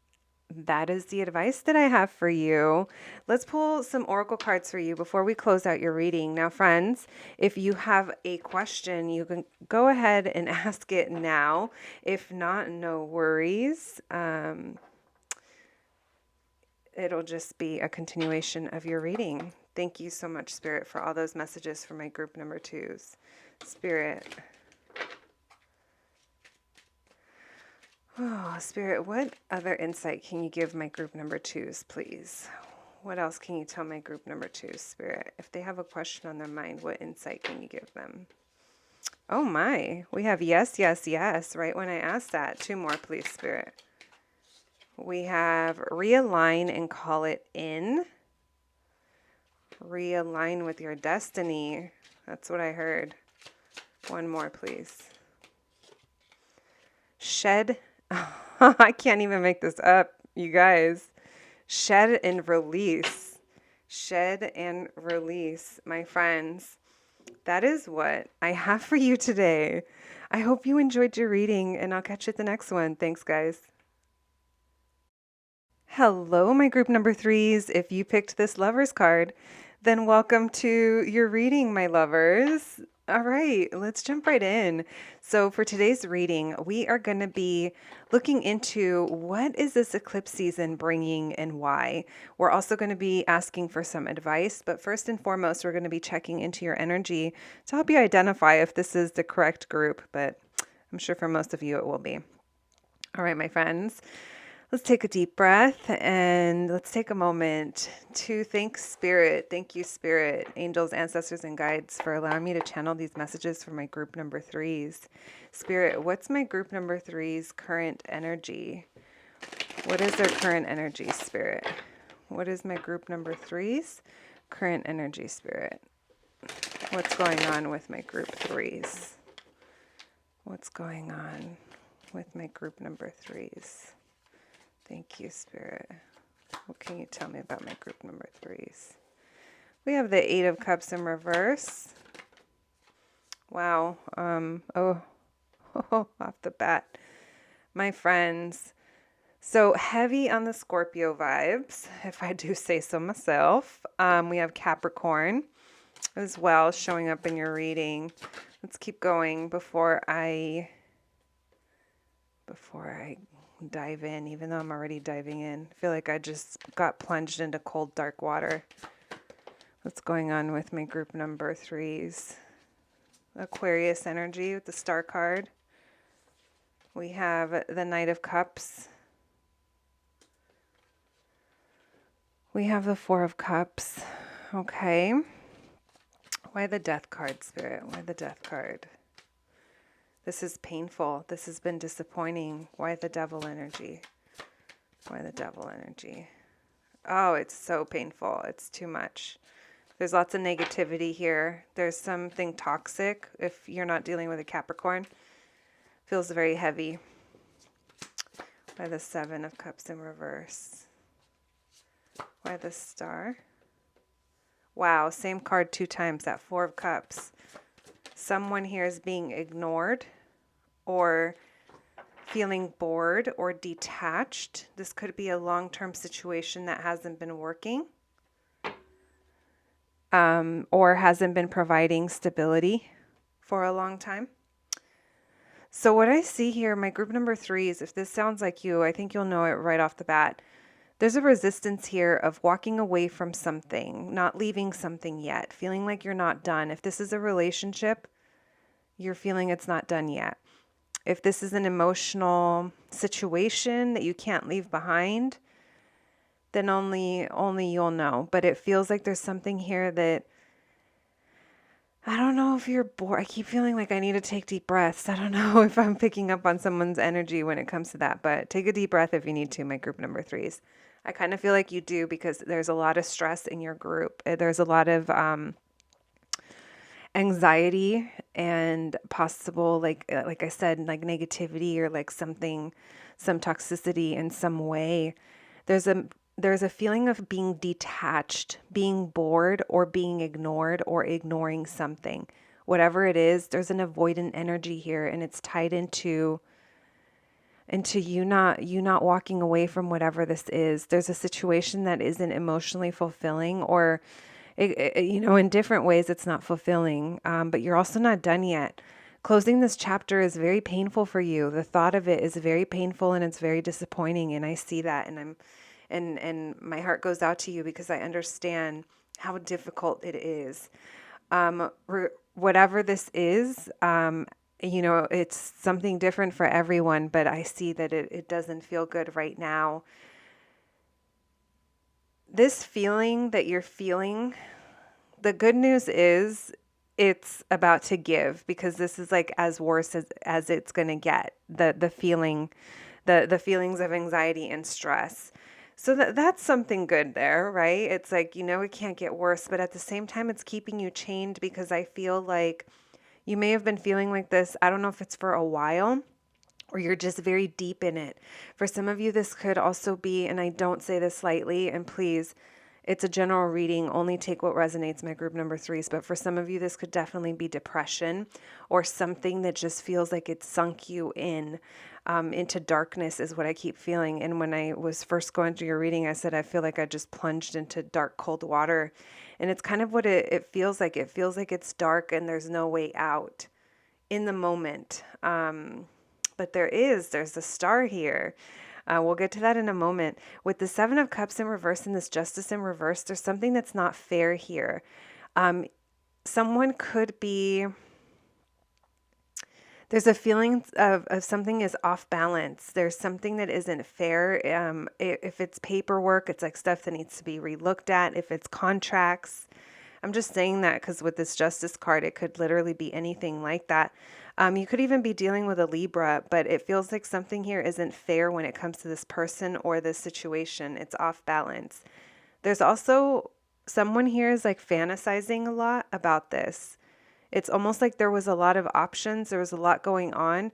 Speaker 1: That is the advice that I have for you. Let's pull some oracle cards for you before we close out your reading. Now, friends, if you have a question, you can go ahead and ask it now. If not, no worries. It'll just be a continuation of your reading. Thank you so much, Spirit, for all those messages for my group number twos. Spirit. Oh, Spirit, what other insight can you give my group number twos, please? What else can you tell my group number twos, Spirit? If they have a question on their mind, what insight can you give them? Oh my, we have yes, yes, yes, right when I asked that. Two more, please, Spirit. We have realign and call it in. Realign with your destiny. That's what I heard. One more, please. Shed. I can't even make this up, you guys. Shed and release. Shed and release, my friends. That is what I have for you today. I hope you enjoyed your reading, and I'll catch you at the next one. Thanks, guys. Hello, my group number threes. If you picked this lovers card, then welcome to your reading, my lovers. All right, let's jump right in. So for today's reading, we are going to be looking into what is this eclipse season bringing and why. We're also going to be asking for some advice, but first and foremost, we're going to be checking into your energy to help you identify if this is the correct group, but I'm sure for most of you it will be. All right, my friends. Let's take a deep breath and let's take a moment to thank Spirit. Thank you, Spirit, angels, ancestors, and guides for allowing me to channel these messages for my group number threes. Spirit, what's my group number threes current energy? What is their current energy, Spirit? What is my group number threes current energy, Spirit? What's going on with my group threes? What's going on with my group number threes? Thank you, Spirit. What can you tell me about my group number threes? We have the Eight of Cups in reverse. Wow. Off the bat. My friends. So heavy on the Scorpio vibes, if I do say so myself. We have Capricorn as well showing up in your reading. Let's keep going before I dive in, even though I'm already diving in. I feel like I just got plunged into cold, dark water. What's going on with my group number threes? Aquarius energy with the Star card. We have the Knight of Cups. We have the Four of Cups. Okay. Why the Death card, Spirit? Why the Death card? This is painful. This has been disappointing. Why the Devil energy? Why the Devil energy? Oh, it's so painful. It's too much. There's lots of negativity here. There's something toxic if you're not dealing with a Capricorn. Feels very heavy. Why the Seven of Cups in reverse? Why the Star? Wow, same card two times, that Four of Cups. Someone here is being ignored or feeling bored or detached. This could be a long-term situation that hasn't been working or hasn't been providing stability for a long time. So what I see here, my group number 3s, if this sounds like you, I think you'll know it right off the bat. There's a resistance here of walking away from something, not leaving something yet, feeling like you're not done. If this is a relationship, you're feeling it's not done yet. If this is an emotional situation that you can't leave behind, then only you'll know. But it feels like there's something here that, I don't know if you're bored. I keep feeling like I need to take deep breaths. I don't know if I'm picking up on someone's energy when it comes to that, but take a deep breath if you need to, my group number 3s. I kind of feel like you do because there's a lot of stress in your group. There's a lot of anxiety and possible, like I said, like negativity or like something, some toxicity in some way. There's a feeling of being detached, being bored, or being ignored, or ignoring something. Whatever it is, there's an avoidant energy here, and it's tied into you not walking away from whatever this is. There's a situation that isn't emotionally fulfilling, or in different ways it's not fulfilling, but you're also not done yet. Closing this chapter is very painful for you. The thought of it is very painful and it's very disappointing, and I see that, and my heart goes out to you because I understand how difficult it is. Whatever this is, it's something different for everyone, but I see that it doesn't feel good right now. This feeling that you're feeling, the good news is it's about to give, because this is like as worse as it's going to get. The feelings of anxiety and stress. So that's something good there, right? It's like, it can't get worse, but at the same time, it's keeping you chained, because I feel like you may have been feeling like this. I don't know if it's for a while or you're just very deep in it. For some of you, this could also be, and I don't say this lightly, and please, it's a general reading, only take what resonates, my group number 3s. But for some of you, this could definitely be depression or something that just feels like it sunk you into darkness, is what I keep feeling. And when I was first going through your reading, I said, I feel like I just plunged into dark, cold water. And it's kind of what it feels like. It feels like it's dark and there's no way out in the moment. But there's a star here. We'll get to that in a moment. With the 7 of Cups in reverse and this Justice in reverse, there's something that's not fair here. Someone could be... There's a feeling of something is off balance. There's something that isn't fair. If it's paperwork, it's like stuff that needs to be relooked at. If it's contracts, I'm just saying that because with this Justice card, it could literally be anything like that. You could even be dealing with a Libra, but it feels like something here isn't fair when it comes to this person or this situation. It's off balance. There's also someone here is like fantasizing a lot about this. It's almost like there was a lot of options. There was a lot going on,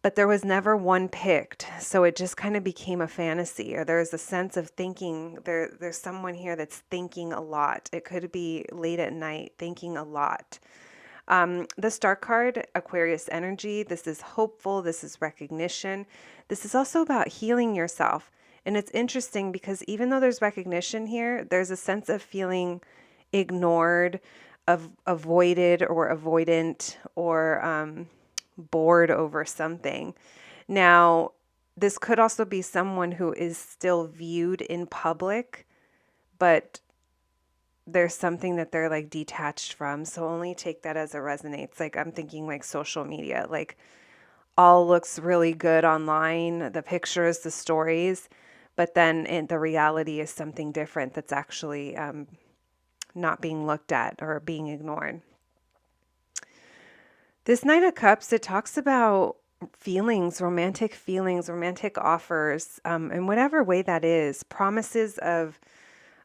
Speaker 1: but there was never one picked. So it just kind of became a fantasy, or there's a sense of thinking. There's someone here that's thinking a lot. It could be late at night, thinking a lot. The Star card, Aquarius energy. This is hopeful. This is recognition. This is also about healing yourself. And it's interesting because even though there's recognition here, there's a sense of feeling ignored, avoided or avoidant, or bored over something. Now, this could also be someone who is still viewed in public, but there's something that they're like detached from. So only take that as it resonates. Like I'm thinking like social media, like all looks really good online, the pictures, the stories, but then the reality is something different that's actually not being looked at or being ignored. This Knight of Cups, it talks about feelings, romantic offers, in whatever way that is, promises of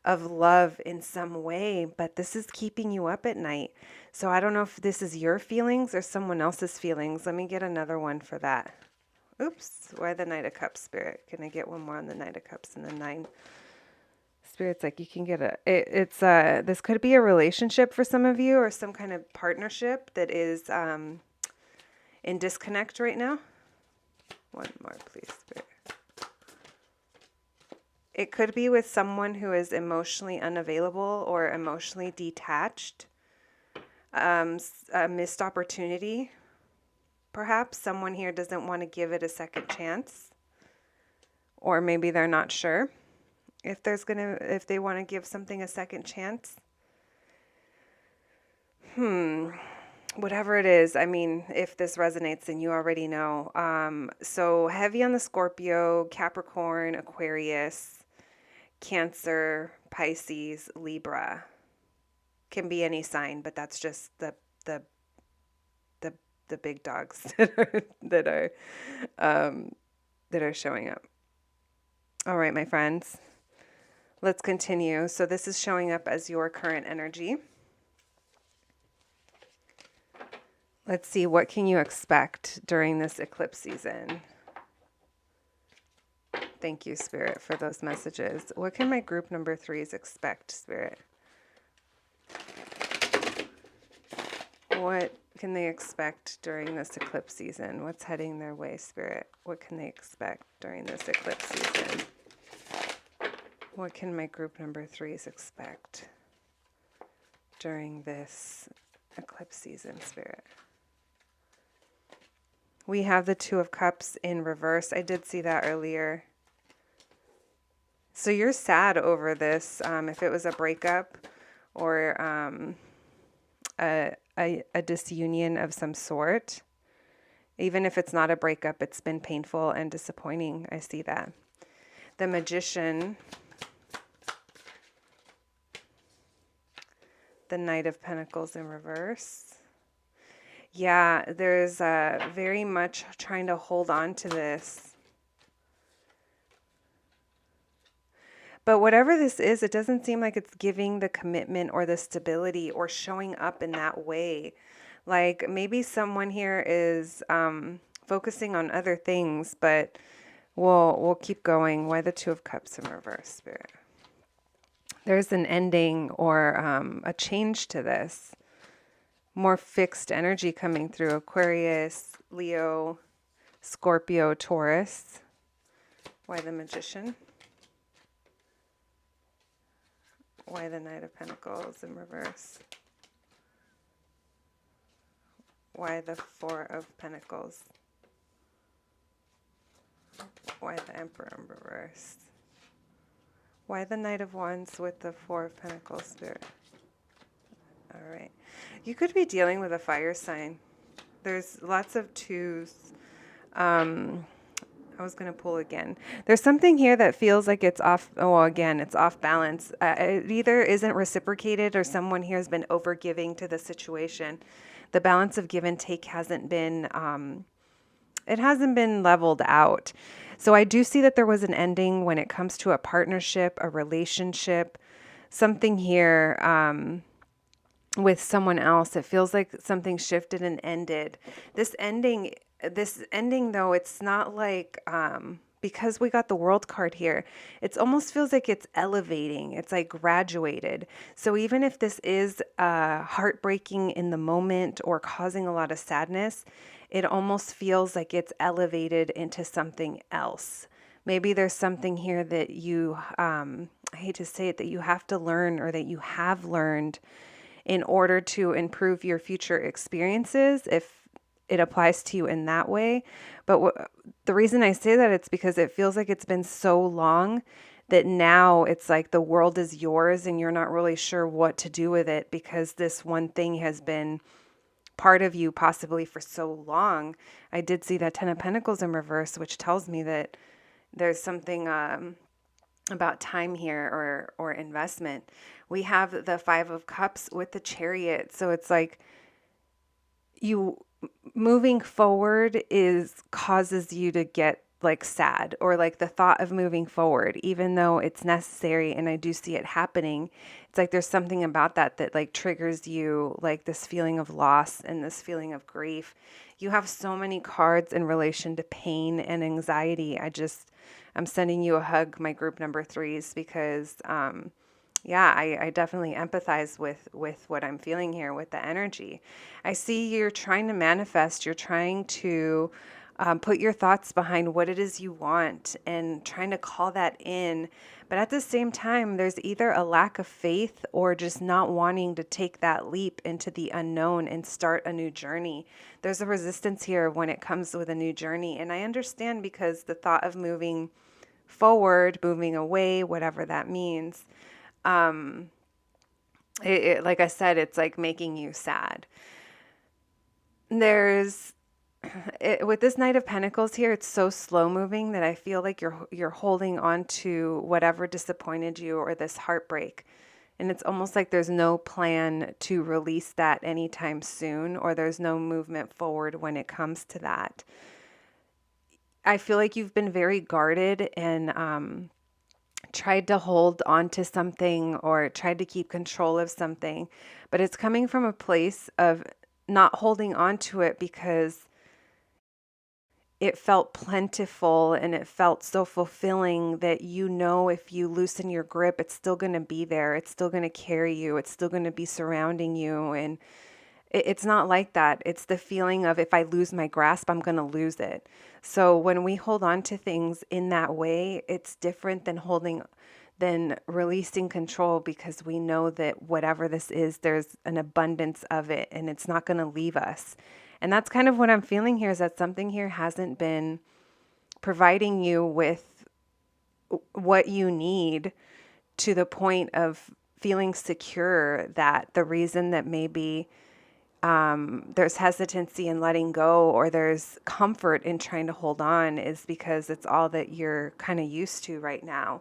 Speaker 1: love in some way, but this is keeping you up at night. So I don't know if this is your feelings or someone else's feelings. Let me get another one for that. Oops, why the Knight of Cups, Spirit? Can I get one more on the Knight of Cups and the 9? Spirit's like, you can get this could be a relationship for some of you, or some kind of partnership that is in disconnect right now. One more, please, Spirit. It could be with someone who is emotionally unavailable or emotionally detached. A missed opportunity. perhaps someone here doesn't want to give it a second chance, or maybe they're not sure if they want to give something a second chance. Whatever it is, I mean, if this resonates, then you already know. So heavy on the Scorpio, Capricorn, Aquarius, Cancer, Pisces, Libra. Can be any sign, but that's just the big dogs that are showing up. All right, my friends, let's continue. So this is showing up as your current energy. Let's see, what can you expect during this eclipse season? Thank you, Spirit, for those messages. What can my group number 3s expect, Spirit? What can they expect during this eclipse season? What's heading their way, Spirit? What can they expect during this eclipse season? What can my group number 3s expect during this eclipse season, Spirit? We have the Two of Cups in reverse. I did see that earlier. So you're sad over this. If it was a breakup or a disunion of some sort, even if it's not a breakup, it's been painful and disappointing. I see that. The Magician, the Knight of Pentacles in reverse. Yeah, there's very much trying to hold on to this. But whatever this is, it doesn't seem like it's giving the commitment or the stability or showing up in that way. Like maybe someone here is focusing on other things, but we'll keep going. Why the Two of Cups in reverse, Spirit? There's an ending or a change to this. More fixed energy coming through. Aquarius, Leo, Scorpio, Taurus. Why the Magician? Why the Knight of Pentacles in reverse? Why the Four of Pentacles? Why the Emperor in reverse? Why the Knight of Wands with the Four of Pentacles, Spirit? All right. You could be dealing with a fire sign. There's lots of twos. I was going to pull again. There's something here that feels like it's off. Oh, again, it's off balance. It either isn't reciprocated or someone here has been overgiving to the situation. The balance of give and take hasn't been, it hasn't been leveled out. So I do see that there was an ending when it comes to a partnership, a relationship, something here, with someone else. It feels like something shifted and ended. This ending though, it's not like, because we got the World card here, it almost feels like it's elevating. It's like graduated. So even if this is heartbreaking in the moment or causing a lot of sadness, it almost feels like it's elevated into something else. Maybe there's something here that you, I hate to say it, that you have to learn or that you have learned in order to improve your future experiences, if it applies to you in that way. But the reason I say that, it's because it feels like it's been so long that now it's like the world is yours and you're not really sure what to do with it, because this one thing has been part of you possibly for so long. I did see that Ten of Pentacles in reverse, which tells me that there's something about time here or investment. We have the Five of Cups with the Chariot. So it's like you moving forward causes you to get like sad, or like the thought of moving forward, even though it's necessary. And I do see it happening. It's like there's something about that like triggers you, like this feeling of loss and this feeling of grief. You have so many cards in relation to pain and anxiety. I'm sending you a hug, my group number 3s, because I definitely empathize with what I'm feeling here with the energy. I see you're trying to manifest, you're trying to Put your thoughts behind what it is you want and trying to call that in. But at the same time, there's either a lack of faith or just not wanting to take that leap into the unknown and start a new journey. There's a resistance here when it comes with a new journey. And I understand, because the thought of moving forward, moving away, whatever that means, like I said, it's like making you sad. There's with this Knight of Pentacles here, it's so slow moving that I feel like you're holding on to whatever disappointed you or this heartbreak. And it's almost like there's no plan to release that anytime soon, or there's no movement forward when it comes to that. I feel like you've been very guarded and tried to hold on to something or tried to keep control of something, but it's coming from a place of not holding on to it because it felt plentiful and it felt so fulfilling that, if you loosen your grip, it's still going to be there. It's still going to carry you. It's still going to be surrounding you. And it's not like that. It's the feeling of, if I lose my grasp, I'm going to lose it. So when we hold on to things in that way, it's different than releasing control, because we know that whatever this is, there's an abundance of it and it's not going to leave us. And that's kind of what I'm feeling here, is that something here hasn't been providing you with what you need to the point of feeling secure, that the reason that maybe there's hesitancy in letting go, or there's comfort in trying to hold on, is because it's all that you're kind of used to right now.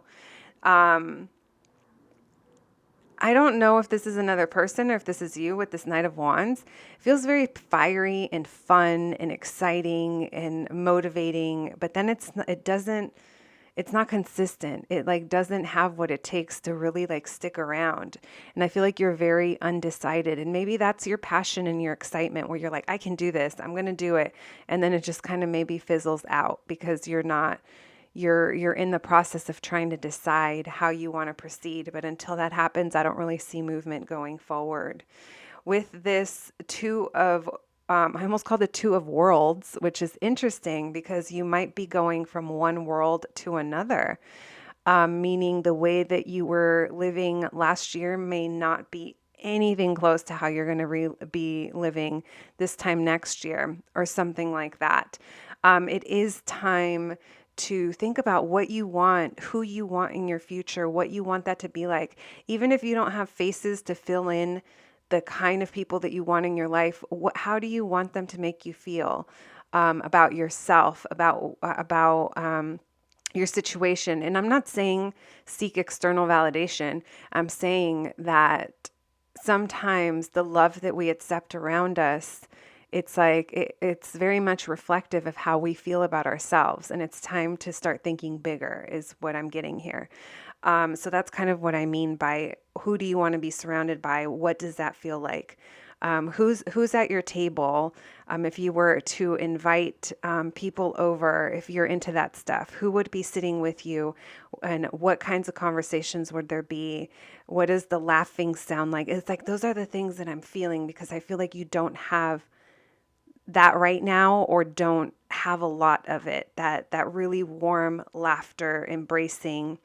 Speaker 1: I don't know if this is another person or if this is you with this Knight of Wands. It feels very fiery and fun and exciting and motivating, but then it's not consistent. It like doesn't have what it takes to really like stick around. And I feel like you're very undecided, and maybe that's your passion and your excitement, where you're like, I can do this, I'm going to do it. And then it just kind of maybe fizzles out because you're in the process of trying to decide how you want to proceed. But until that happens, I don't really see movement going forward. With this I almost called it Two of Worlds, which is interesting because you might be going from one world to another, meaning the way that you were living last year may not be anything close to how you're going to be living this time next year, or something like that. It is time to think about what you want, who you want in your future, what you want that to be like. Even if you don't have faces to fill in the kind of people that you want in your life, how do you want them to make you feel about yourself, about your situation? And I'm not saying seek external validation. I'm saying that sometimes the love that we accept around us, it's very much reflective of how we feel about ourselves. And it's time to start thinking bigger, is what I'm getting here. So that's kind of what I mean by, who do you want to be surrounded by? What does that feel like? Who's at your table? If you were to invite people over, if you're into that stuff, who would be sitting with you, and what kinds of conversations would there be? What does the laughing sound like? It's like, those are the things that I'm feeling, because I feel like you don't have that right now, or don't have a lot of it, that really warm laughter, embracing.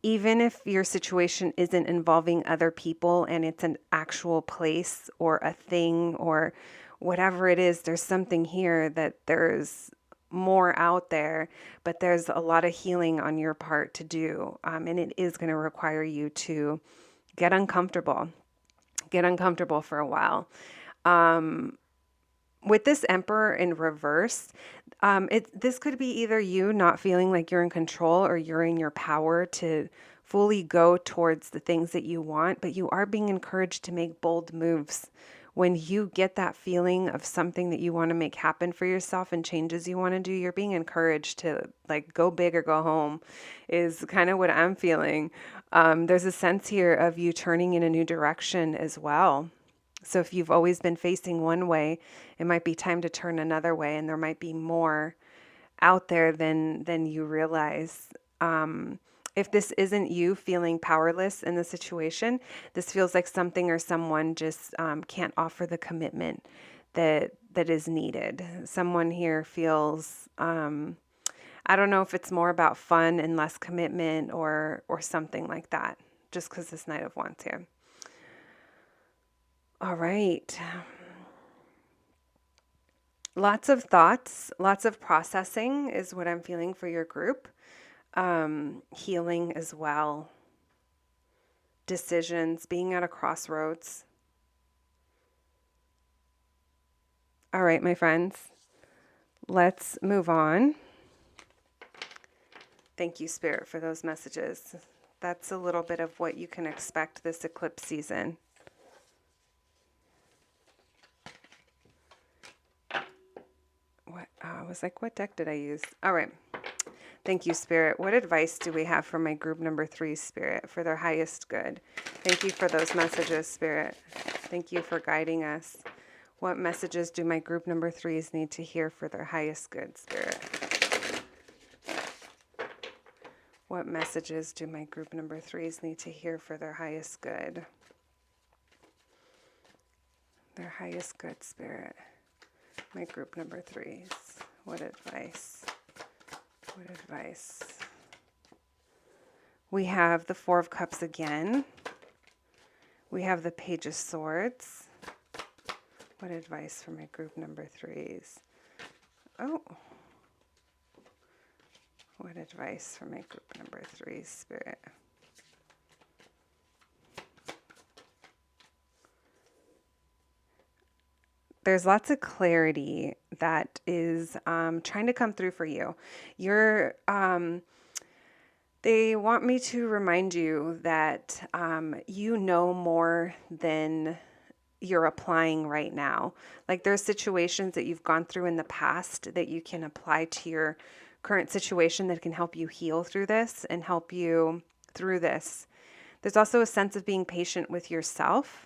Speaker 1: Even if your situation isn't involving other people and it's an actual place or a thing or whatever it is, there's something here that there's more out there, but there's a lot of healing on your part to do. And it is going to require you to get uncomfortable for a while. With this Emperor in reverse, this could be either you not feeling like you're in control, or you're in your power to fully go towards the things that you want, but you are being encouraged to make bold moves. When you get that feeling of something that you want to make happen for yourself and changes you want to do, you're being encouraged to like go big or go home, is kind of what I'm feeling. There's a sense here of you turning in a new direction as well. So if you've always been facing one way, it might be time to turn another way, and there might be more out there than you realize. If this isn't you feeling powerless in the situation, this feels like something or someone just can't offer the commitment that is needed. Someone here feels, I don't know if it's more about fun and less commitment or something like that, just because this Knight of Wands here. All right. Lots of thoughts, lots of processing is what I'm feeling for your group. Healing as well. Decisions, being at a crossroads. All right, my friends, let's move on. Thank you, Spirit, for those messages. That's a little bit of what you can expect this eclipse season. I was like, what deck did I use? All right. Thank you, Spirit. What advice do we have for my group number 3, Spirit, for their highest good? Thank you for those messages, Spirit. Thank you for guiding us. What messages do my group number 3s need to hear for their highest good, Spirit? What messages do my group number 3s need to hear for their highest good? Their highest good, Spirit. My group number 3s. What advice? What advice? We have the 4 of Cups again. We have the Page of Swords. What advice for my group number 3s? Oh. What advice for my group number 3s, Spirit? There's lots of clarity that is trying to come through for you. They want me to remind you that you know more than you're applying right now. Like there's situations that you've gone through in the past that you can apply to your current situation that can help you heal through this and help you through this. There's also a sense of being patient with yourself.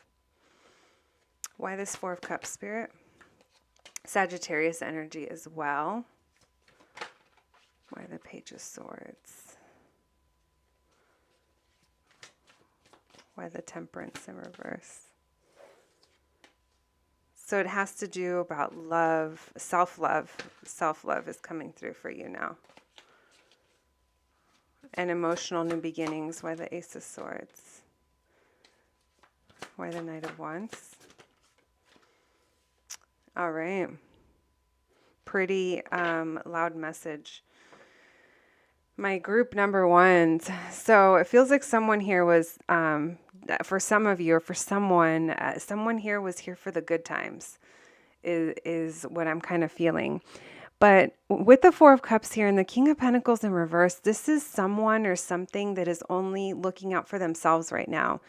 Speaker 1: Why this 4 of Cups, Spirit? Sagittarius energy as well. Why the Page of Swords? Why the Temperance in reverse? So it has to do about love, self-love. Self-love is coming through for you now. And emotional new beginnings. Why the Ace of Swords? Why the Knight of Wands? All right. Pretty loud message. My group number 1s. So it feels like someone here was, for some of you or for someone, someone here was here for the good times is what I'm kind of feeling. But with the 4 of Cups here and the King of Pentacles in reverse, this is someone or something that is only looking out for themselves right now.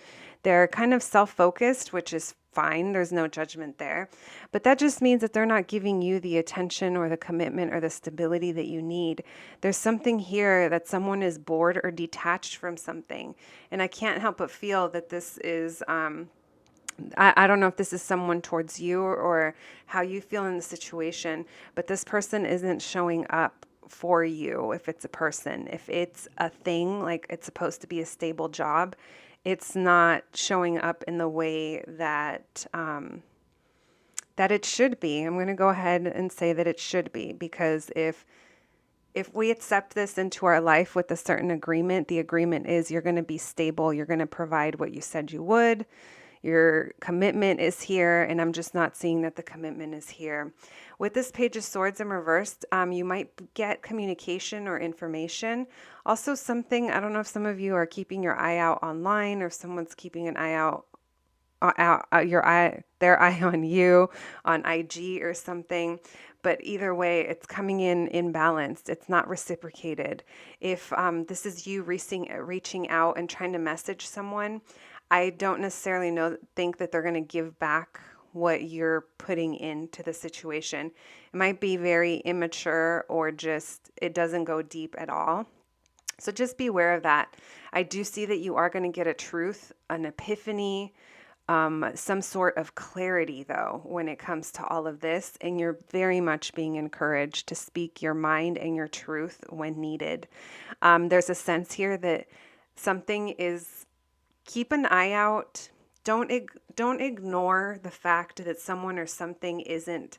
Speaker 1: They're kind of self-focused, which is fine. There's no judgment there. But that just means that they're not giving you the attention or the commitment or the stability that you need. There's something here that someone is bored or detached from something. And I can't help but feel that this is... I don't know if this is someone towards you or how you feel in the situation, but this person isn't showing up for you if it's a person. If it's a thing, like it's supposed to be a stable job, it's not showing up in the way that that it should be. I'm going to go ahead and say that it should be, because if we accept this into our life with a certain agreement, the agreement is you're going to be stable, you're going to provide what you said you would. Your commitment is here, and I'm just not seeing that the commitment is here. With this Page of Swords in reverse, you might get communication or information. Also something, I don't know if some of you are keeping your eye out online or if someone's keeping an eye out, their eye on you on IG or something. But either way, it's coming in imbalanced. It's not reciprocated. If this is you reaching out and trying to message someone, I don't necessarily think that they're going to give back what you're putting into the situation. It might be very immature or just it doesn't go deep at all. So just be aware of that. I do see that you are going to get a truth, an epiphany, some sort of clarity, though, when it comes to all of this. And you're very much being encouraged to speak your mind and your truth when needed. There's a sense here that something is... Keep an eye out. don't ignore the fact that someone or something isn't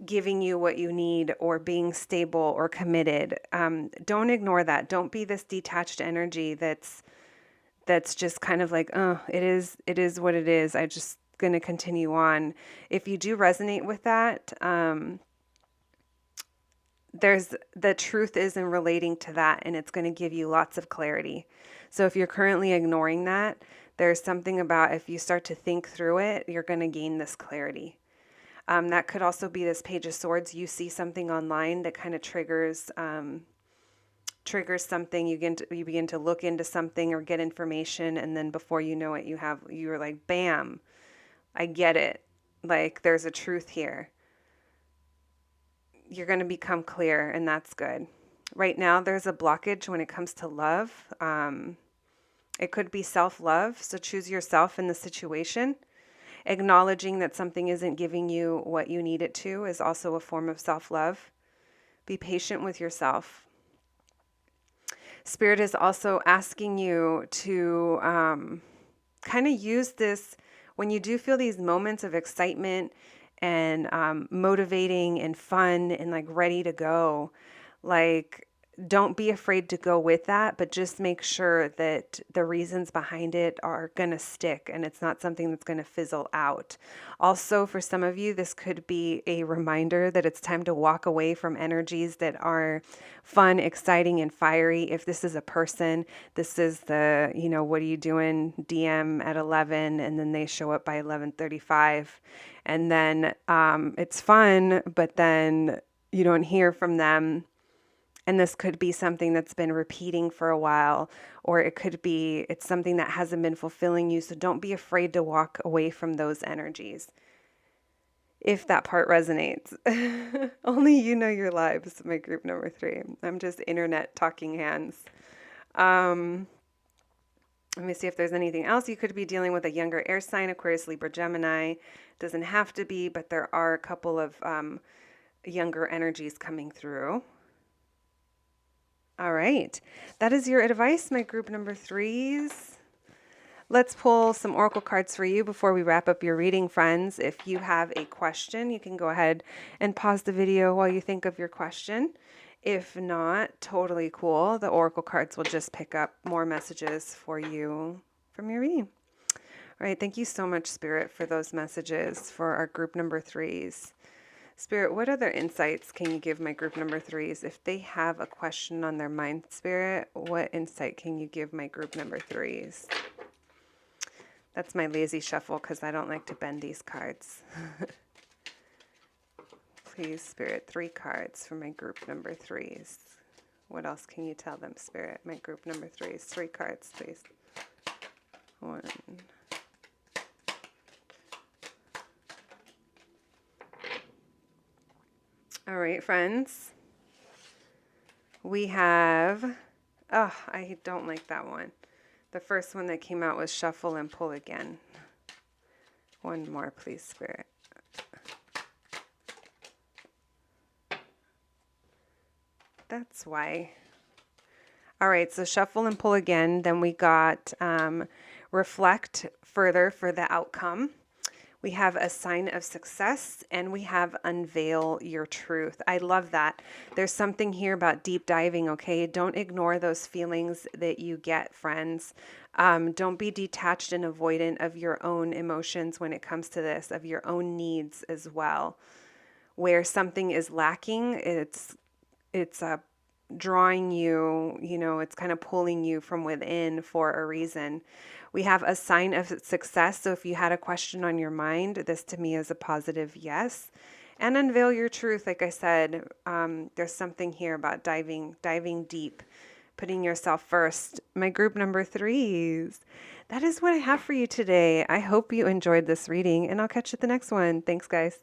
Speaker 1: giving you what you need or being stable or committed. Don't ignore that. Don't be this detached energy that's just kind of like, oh, it is what it is. I just going to continue on. If you do resonate with that, there's the truth is in relating to that, and it's going to give you lots of clarity. So if you're currently ignoring that, there's something about if you start to think through it, you're going to gain this clarity. That could also be this Page of Swords. You see something online that kind of triggers something. You begin to look into something or get information, and then before you know it, you're like, bam, I get it. Like, there's a truth here. You're going to become clear, and that's good. Right now, there's a blockage when it comes to love. It could be self-love, so choose yourself in the situation. Acknowledging that something isn't giving you what you need it to is also a form of self-love. Be patient with yourself. Spirit is also asking you to kind of use this when you do feel these moments of excitement and motivating and fun and like ready to go. Like, don't be afraid to go with that, but just make sure that the reasons behind it are going to stick and it's not something that's going to fizzle out. Also, for some of you, this could be a reminder that it's time to walk away from energies that are fun, exciting, and fiery. If this is a person, this is the, what are you doing? DM at 11, and then they show up by 11:35. And then it's fun, but then you don't hear from them. And this could be something that's been repeating for a while, or it's something that hasn't been fulfilling you. So don't be afraid to walk away from those energies. If that part resonates. Only you know your lives, my group number 3. I'm just internet talking hands. Let me see if there's anything else. You could be dealing with a younger air sign, Aquarius, Libra, Gemini. Doesn't have to be, but there are a couple of younger energies coming through. All right. That is your advice, my group number 3s. Let's pull some oracle cards for you before we wrap up your reading, friends. If you have a question, you can go ahead and pause the video while you think of your question. If not, totally cool. The oracle cards will just pick up more messages for you from your reading. All right. Thank you so much, Spirit, for those messages for our group number 3s. Spirit, what other insights can you give my group number 3s? If they have a question on their mind, Spirit, what insight can you give my group number 3s? That's my lazy shuffle because I don't like to bend these cards. Please, Spirit, 3 cards for my group number 3s. What else can you tell them, Spirit? My group number 3s. 3 cards, please. 1. All right, friends. We have, I don't like that one. The first one that came out was shuffle and pull again. 1 more, please, Spirit. That's why. All right, so shuffle and pull again. Then we got reflect further for the outcome. We have a sign of success, and we have unveil your truth. I love that. There's something here about deep diving, okay? Don't ignore those feelings that you get, friends. Don't be detached and avoidant of your own emotions when it comes to this, of your own needs as well. Where something is lacking, it's drawing you, it's kind of pulling you from within for a reason. We have a sign of success. So if you had a question on your mind, this to me is a positive yes. And unveil your truth. Like I said, there's something here about diving deep, putting yourself first. My group number 3s. That is what I have for you today. I hope you enjoyed this reading, and I'll catch you at the next one. Thanks, guys.